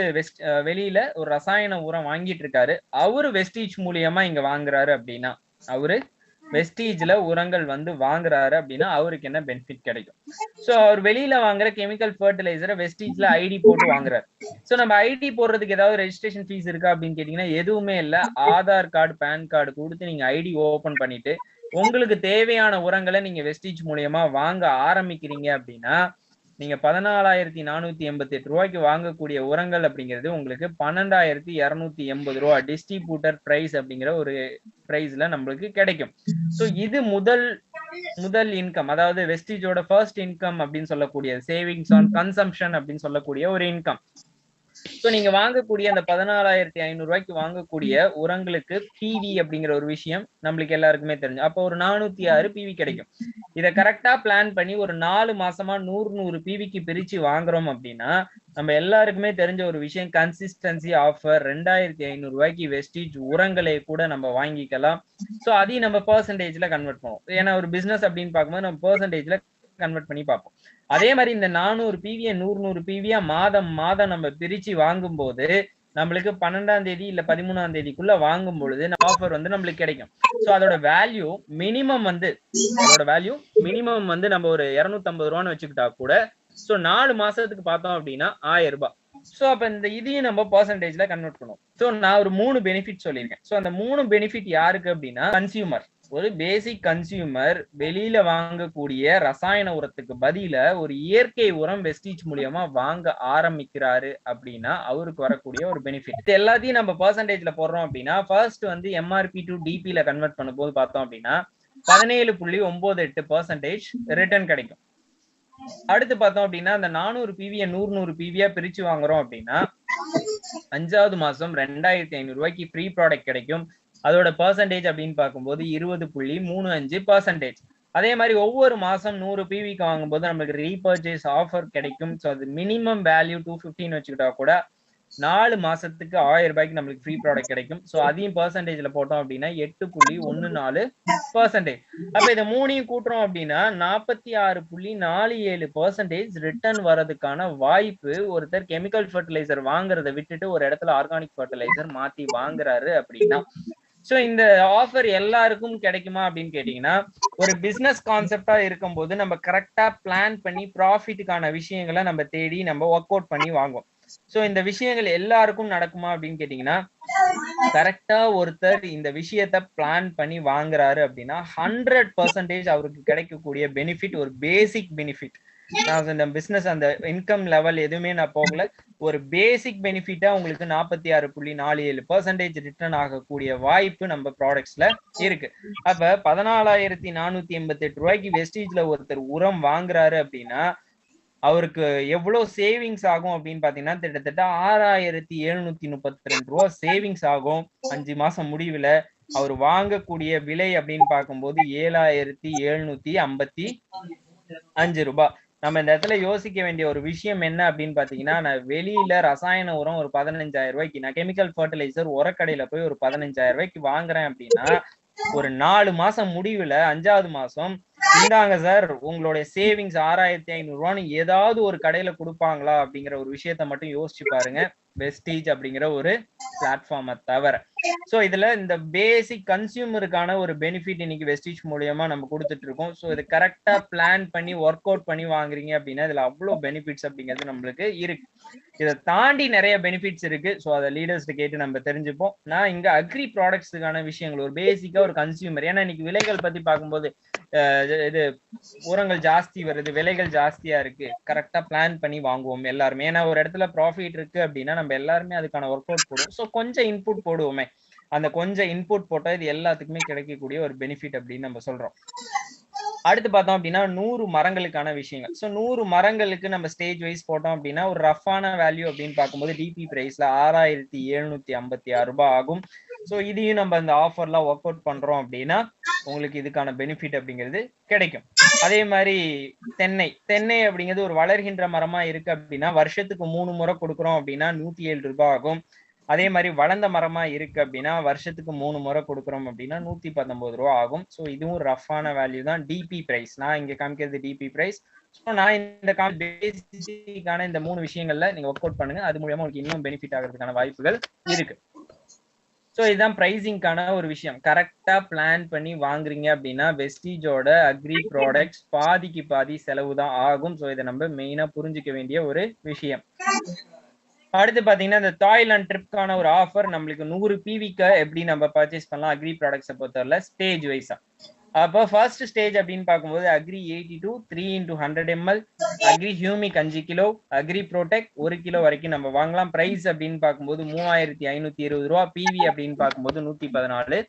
வெளியில ஒரு ரசாயன உரம் வாங்கிட்டு இருக்காரு, அவரு வெஸ்டீஜ் மூலியமா இங்க வாங்குறாரு அப்படின்னா, அவரு வெஸ்டீஜ்ல உரங்கள் வந்து வாங்குறாரு அப்படின்னா அவருக்கு என்ன பெனிஃபிட் கிடைக்கும்? சோ அவர் வெளியில வாங்குற கெமிக்கல் ஃபர்டிலைசரை வெஸ்டீஜ்ல ஐடி போட்டு வாங்குறாரு. சோ நம்ம ஐடி போடுறதுக்கு ஏதாவது ரெஜிஸ்ட்ரேஷன் ஃபீஸ் இருக்கா அப்படின்னு கேட்டீங்கன்னா எதுவுமே இல்ல. ஆதார் கார்டு, பேன் கார்டு கொடுத்து நீங்க ஐடி ஓபன் பண்ணிட்டு உங்களுக்கு தேவையான உரங்களை நீங்க வெஸ்டீஜ் மூலியமா வாங்க ஆரம்பிக்கிறீங்க அப்படின்னா நீங்க 14,488 ரூபாய்க்கு வாங்கக்கூடிய உரங்கள் அப்படிங்கிறது உங்களுக்கு 12,280 ரூபாய் டிஸ்ட்ரிபியூட்டர் பிரைஸ் அப்படிங்கிற ஒரு பிரைஸ்ல நம்மளுக்கு கிடைக்கும். சோ இது முதல் இன்கம், அதாவது வெஸ்டீஜோட ஃபர்ஸ்ட் இன்கம் அப்படின்னு சொல்லக்கூடிய சேவிங்ஸ் ஆன் கன்சம்ஷன் அப்படின்னு சொல்லக்கூடிய ஒரு இன்கம். சோ நீங்க வாங்கக்கூடிய அந்த 14,500 ரூபாய்க்கு வாங்கக்கூடிய உரங்களுக்கு பிவி அப்படிங்கிற ஒரு விஷயம் நம்மளுக்கு எல்லாருக்குமே தெரிஞ்சு, அப்போ ஒரு 406 பிவி கிடைக்கும். இதை கரெக்டா பிளான் பண்ணி ஒரு 4 மாசமா 100 பிவிக்கு பிரிச்சு வாங்குறோம் அப்படின்னா நம்ம எல்லாருக்குமே தெரிஞ்ச ஒரு விஷயம், கன்சிஸ்டன்சி ஆஃபர் 2,500 ரூபாய்க்கு வெஸ்டீஜ் உரங்களை கூட நம்ம வாங்கிக்கலாம். சோ அதையும் நம்ம பெர்சன்டேஜ்ல கன்வெர்ட் பண்ணுவோம். ஏன்னா ஒரு பிசினஸ் அப்படின்னு பார்க்கும்போது நம்ம பெர்சன்டேஜ்ல கன்வெர்ட் பண்ணி பார்ப்போம். அதே மாதிரி இந்த 400 பிவிய 100 பிவியா மாதம் நம்ம பிரிச்சு வாங்கும் போது நம்மளுக்கு 12ஆம் தேதி இல்ல 13ஆம் தேதிக்குள்ள வாங்கும் பொழுது ஆஃபர் வந்து நம்மளுக்கு கிடைக்கும். சோ அதோட வேல்யூ மினிமம் வந்து நம்ம ஒரு 250 ரூபான்னு வச்சுக்கிட்டா கூட சோ 4 மாசத்துக்கு பார்த்தோம் அப்படின்னா 1000 ரூபாய். சோ அப்ப இந்த இதையும் நம்ம பெர்சன்டேஜ்ல கன்வெர்ட் பண்ணுவோம். சோ நான் ஒரு 3 பெனிஃபிட் சொல்லியிருக்கேன். சோ அந்த 3 பெனிஃபிட் யாருக்கு அப்படின்னா, கன்சியூமர், ஒரு பேசிக் கன்சியூமர் வெளியில வாங்கக்கூடிய ரசாயன உரத்துக்கு பதில ஒரு இயற்கை உரம் வெஸ்டீஜ் மூலியமா வாங்க ஆரம்பிக்கிறாரு அப்படின்னா அவருக்கு வரக்கூடிய ஒரு பெனிஃபிட். இது எல்லாத்தையும் நம்ம பெர்சன்டேஜ்ல போடுறோம் அப்படின்னா ஃபர்ஸ்ட் வந்து எம்ஆர்பி டு டிபில கன்வெர்ட் பண்ணும்போது பார்த்தோம் அப்படின்னா 17.98% ரிட்டர்ன் கிடைக்கும். அடுத்து பார்த்தோம் அப்படின்னா அந்த 400 பிவிய 100 பிவியா பிரிச்சு வாங்குறோம் அப்படின்னா 5வது மாசம் 2,500 ரூபாய்க்கு ஃப்ரீ ப்ராடக்ட் கிடைக்கும். அதோட பெர்சன்டேஜ் அப்படின்னு பார்க்கும்போது 20.35%. அதே மாதிரி ஒவ்வொரு மாசம் 100 பிவிக்கு வாங்கும்போது நமக்கு ரீபர்ச்சேஸ் ஆஃபர் கிடைக்கும். ஸோ அது மினிமம் வேல்யூ 215 வச்சுக்கிட்டா கூட 4 மாசத்துக்கு 1000 ரூபாய்க்கு நம்மளுக்கு ஃப்ரீ ப்ராடக்ட் கிடைக்கும். ஸோ அதையும் பெர்சன்டேஜ்ல போட்டோம் அப்படின்னா 8.14%. அப்ப இதை 3ஐயும் கூட்டுறோம் அப்படின்னா 46.47% ரிட்டர்ன் வரதுக்கான வாய்ப்பு ஒருத்தர் கெமிக்கல் ஃபர்டிலைசர் வாங்குறதை விட்டுட்டு ஒரு இடத்துல ஆர்கானிக் ஃபர்டிலைசர் மாத்தி வாங்குறாரு அப்படின்னா. சோ இந்த ஆஃபர் எல்லாருக்கும் கிடைக்குமா அப்படின்னு கேட்டீங்கன்னா, ஒரு பிசினஸ் கான்செப்டா இருக்கும்போது நம்ம கரெக்டா பிளான் பண்ணி ப்ராஃபிட்டுக்கான விஷயங்களை நம்ம தேடி நம்ம ஒர்க் அவுட் பண்ணி வாங்குவோம். சோ இந்த விஷயங்கள் எல்லாருக்கும் நடக்குமா அப்படின்னு கேட்டீங்கன்னா, கரெக்டா ஒருத்தர் இந்த விஷயத்த பிளான் பண்ணி வாங்குறாரு அப்படின்னா 100% அவருக்கு கிடைக்கக்கூடிய பெனிஃபிட் ஒரு பேசிக் பெனிஃபிட். நான் இந்த பிசினஸ் அந்த இன்கம் லெவல் எதுவுமே நான் போகல, ஒரு பேசிக் பெனிஃபிட்டா உங்களுக்கு 46.47% ரிட்டர்ன் ஆகக்கூடிய வாய்ப்பு நம்ம ப்ராடக்ட்ஸ்ல இருக்கு. அப்ப 14,488 ரூபாய்க்கு வெஸ்டீஜ்ல ஒருத்தர் உரம் வாங்குறாரு அப்படின்னா அவருக்கு எவ்வளவு சேவிங்ஸ் ஆகும் அப்படின்னு பாத்தீங்கன்னா கிட்டத்தட்ட 6,732 ரூபாய் சேவிங்ஸ் ஆகும் 5 மாசம் முடிவுல. அவர் வாங்கக்கூடிய விலை அப்படின்னு பார்க்கும்போது 7,755 ரூபாய். நம்ம இந்த இடத்துல யோசிக்க வேண்டிய ஒரு விஷயம் என்ன அப்படின்னு பாத்தீங்கன்னா, நான் வெளியில ரசாயன உரம் ஒரு 15,000 ரூபாய்க்கு, நான் கெமிக்கல் ஃபர்டிலைசர் உரக்கடையில போய் ஒரு 15,000 ரூபாய்க்கு வாங்குறேன் அப்படின்னா ஒரு 4 மாசம் முடிவுல 5வது மாசம் இந்தாங்க சார் உங்களுடைய சேவிங்ஸ் 6,500 ரூபான்னு ஏதாவது ஒரு கடையில கொடுப்பாங்களா அப்படிங்கிற ஒரு விஷயத்த மட்டும் யோசிச்சு பாருங்க, வெஸ்டீஜ் அப்படிங்கிற ஒரு பிளாட்ஃபார்மை தவிர. சோ இதுல இந்த பேசிக் கன்சியூமருக்கான ஒரு பெனிஃபிட் இன்னைக்கு வெஸ்டீஜ் மூலியமா நம்ம கொடுத்துட்டு இருக்கோம். சோ இது கரெக்டா பிளான் பண்ணி ஒர்க் அவுட் பண்ணி வாங்குறீங்க அப்படின்னா இதுல அவ்வளவு பெனிஃபிட்ஸ் அப்படிங்கிறது நம்மளுக்கு இருக்கு. இதை தாண்டி நிறைய பெனிஃபிட்ஸ் இருக்கு. சோ அதை லீடர்ஸ் கேட்டு நம்ம தெரிஞ்சுப்போம். நான் இங்க அக்ரி ப்ராடக்ட்ஸுக்கான விஷயங்கள் ஒரு பேசிக்கா ஒரு கன்சியூமர், ஏன்னா இன்னைக்கு விலைகள் பத்தி பார்க்கும்போது இது உரங்கள் ஜாஸ்தி வருது, விலைகள் ஜாஸ்தியா இருக்கு, கரெக்டா பிளான் பண்ணி வாங்குவோம் எல்லாருமே. ஏன்னா ஒரு இடத்துல ப்ராஃபிட் இருக்கு அப்படின்னா நம்ம எல்லாருமே அதுக்கான ஒர்க் அவுட் போடுவோம். ஸோ கொஞ்சம் இன்புட் போடுவோமே, அந்த கொஞ்சம் இன்புட் போட்டா இது எல்லாத்துக்குமே கிடைக்கக்கூடிய ஒரு பெனிஃபிட் அப்படின்னு நம்ம சொல்றோம். அடுத்து பார்த்தோம் அப்படின்னா 100 மரங்களுக்கான விஷயங்கள். ஸோ 100 மரங்களுக்கு நம்ம ஸ்டேஜ் வைஸ் போட்டோம் அப்படின்னா ஒரு ரஃபான வேல்யூ அப்படின்னு பார்க்கும்போது டிபி பிரைஸ்ல ரூ. 6,756 ஆகும். ஸோ இதையும் நம்ம இந்த ஆஃபர்லாம் ஒர்க் அவுட் பண்றோம் அப்படின்னா உங்களுக்கு இதுக்கான பெனிஃபிட் அப்படிங்கிறது கிடைக்கும். அதே மாதிரி தென்னை அப்படிங்கிறது ஒரு வளர்கின்ற மரமா இருக்கு அப்படின்னா வருஷத்துக்கு 3 முறை கொடுக்குறோம் அப்படின்னா ரூ. 107 ஆகும். அதே மாதிரி வளர்ந்த மரமா இருக்கு அப்படின்னா வருஷத்துக்கு 3 முறை கொடுக்குறோம் அப்படின்னா ரூ. 119 ஆகும். ஸோ இதுவும் ரஃபான வேல்யூ தான் டிபி பிரைஸ். நான் இங்க காமிக்கிறது டிபி பிரைஸ். ஸோ நான் இந்த பேசிக்கான இந்த 3 விஷயங்கள்ல நீங்க ஒர்க் அவுட் பண்ணுங்க. அது மூலமா உங்களுக்கு இன்னும் பெனிஃபிட் ஆகிறதுக்கான வாய்ப்புகள் இருக்கு. ஸோ இதுதான் பிரைசிங்கான ஒரு விஷயம். கரெக்டா பிளான் பண்ணி வாங்குறீங்க அப்படின்னா வெஸ்டீஜோட அக்ரி ப்ராடக்ட்ஸ் பாதிக்கு பாதி செலவு தான் ஆகும். ஸோ இதை நம்ம மெயினா புரிஞ்சுக்க வேண்டிய ஒரு விஷயம். அடுத்து பாத்தீங்கன்னா இந்த தாய்லாந்து ட்ரிப்கான ஒரு ஆஃபர் நம்மளுக்கு 100 பிவிக்கு எப்படி நம்ம பர்ச்சேஸ் பண்ணலாம் அக்ரி ப்ராடக்ட்ஸை பொறுத்தவரை ஸ்டேஜ் வைஸா. அப்போ ஃபர்ஸ்ட் ஸ்டேஜ் அப்படின்னு பார்க்கும்போது agri 82 3x100 ml, agri humic 5 kilo, agri protect 1 kilo வரைக்கும் நம்ம வாங்கலாம். பிரைஸ் அப்படின்னு பார்க்கும்போது ரூ. 3520, பிவி அப்படின்னு பார்க்கும்போது 114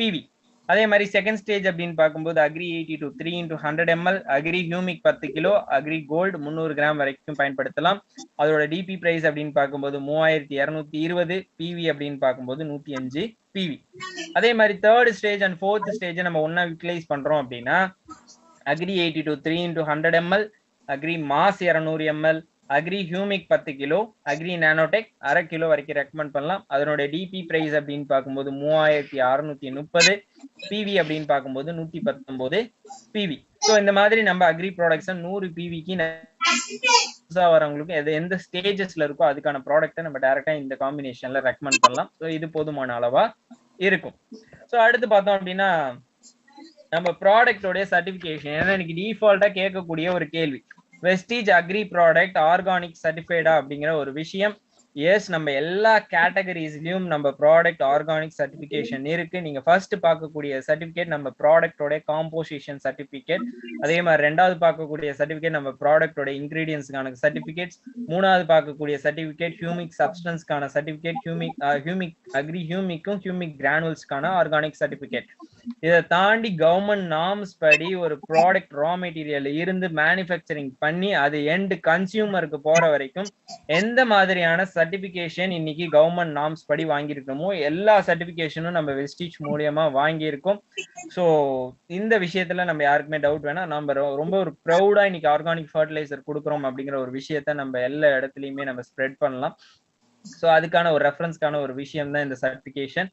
பிவி. அதே மாதிரி செகண்ட் ஸ்டேஜ் அப்படின்னு பார்க்கும்போது agri 82 3x100 ml, agri humic 10 kilo, agri gold 300 gram வரைக்கும் பயன்படுத்தலாம். அதோட டிபி பிரைஸ் அப்படின்னு பார்க்கும்போது 3220, பிவி அப்படின்னு பார்க்கும்போது 105 பிவி. அதே மாதிரி third stage and fourth stage நம்ம ஒன்னா யூட்டிலைஸ் பண்றோம் அப்படின்னா agri 82 3x100 ml, agri mass 200 ml, agri humic 10 kilo, agri nanotech 1/2 kilo வரைக்கும் ரெக்கமெண்ட் பண்ணலாம். அதனோட டிபி பிரைஸ் அப்படின்னு பார்க்கும்போது 3630, பிவி அப்படின்னு பார்க்கும்போது 119 பிவி. ஸோ இந்த மாதிரி நம்ம அக்ரி ப்ராடக்ட்ஸ் 100 பிவிக்கு வரவங்களுக்கு எந்த ஸ்டேஜஸ்ல இருக்கோ அதுக்கான ப்ராடக்ட்டை நம்ம டைரக்டா இந்த காம்பினேஷன்ல ரெக்கமெண்ட் பண்ணலாம். ஸோ இது போதுமான அளவா இருக்கும். ஸோ அடுத்து பார்த்தோம் அப்படின்னா நம்ம ப்ராடக்டோடைய சர்டிபிகேஷன். ஏன்னா இன்னைக்கு டிஃபால்ட்டா கேட்கக்கூடிய ஒரு கேள்வி, வெஸ்டீஜ் அக்ரி ப்ராடக்ட் ஆர்கானிக் சர்டிஃபைடா அப்படிங்கிற ஒரு விஷயம். எஸ், நம்ம எல்லா கேட்டகரிஸ்லயும் நம்ம ப்ராடக்ட் ஆர்கானிக் சர்டிபிகேஷன் இருக்கு. நீங்க ஃபர்ஸ்ட் பார்க்கக்கூடிய சர்டிபிகேட் நம்ம ப்ராடக்டோட காம்போசிஷன் சர்டிபிகேட். அதே மாதிரி ரெண்டாவது பார்க்கக்கூடிய சர்டிபிகேட் நம்ம ப்ராடக்டோட இன்கிரீடியன்ஸ்க்கான சர்டிபிகேட்ஸ். மூணாவது பார்க்கக்கூடிய சர்டிபிகேட் ஹியூமிக் சப்ஸ்டன்ஸ்க்கான சர்டிபிகேட், ஹியூமிக் அக்ரி ஹியூமிக்கும் ஹியூமிக் கிரானுவல்ஸ்க்கான ஆர்கானிக் சர்டிபிகேட். இதை தாண்டி கவர்மெண்ட் நார்ம்ஸ் படி ஒரு ப்ராடக்ட் ரா மெட்டீரியல் இருந்து மேனுஃபேக்சரிங் பண்ணி அது எண்ட் கன்சியூமருக்கு போற வரைக்கும் எந்த மாதிரியான சர்டிபிகேஷன் இன்னைக்கு கவர்மெண்ட் நார்ம்ஸ் படி வாங்கியிருக்கோமோ எல்லா சர்டிபிகேஷனும் நம்ம வெஸ்டீஜ் மூலியமா வாங்கியிருக்கோம். ஸோ இந்த விஷயத்துல நம்ம யாருக்குமே டவுட் வேணாம். நம்ம ரொம்ப ஒரு ப்ரௌடா இன்னைக்கு ஆர்கானிக் ஃபர்டிலைசர் கொடுக்குறோம் அப்படிங்கிற ஒரு விஷயத்த நம்ம எல்லா இடத்துலயுமே நம்ம ஸ்ப்ரெட் பண்ணலாம். ஸோ அதுக்கான ஒரு ரெஃபரன்ஸ்க்கான ஒரு விஷயம் தான் இந்த சர்டிபிகேஷன்.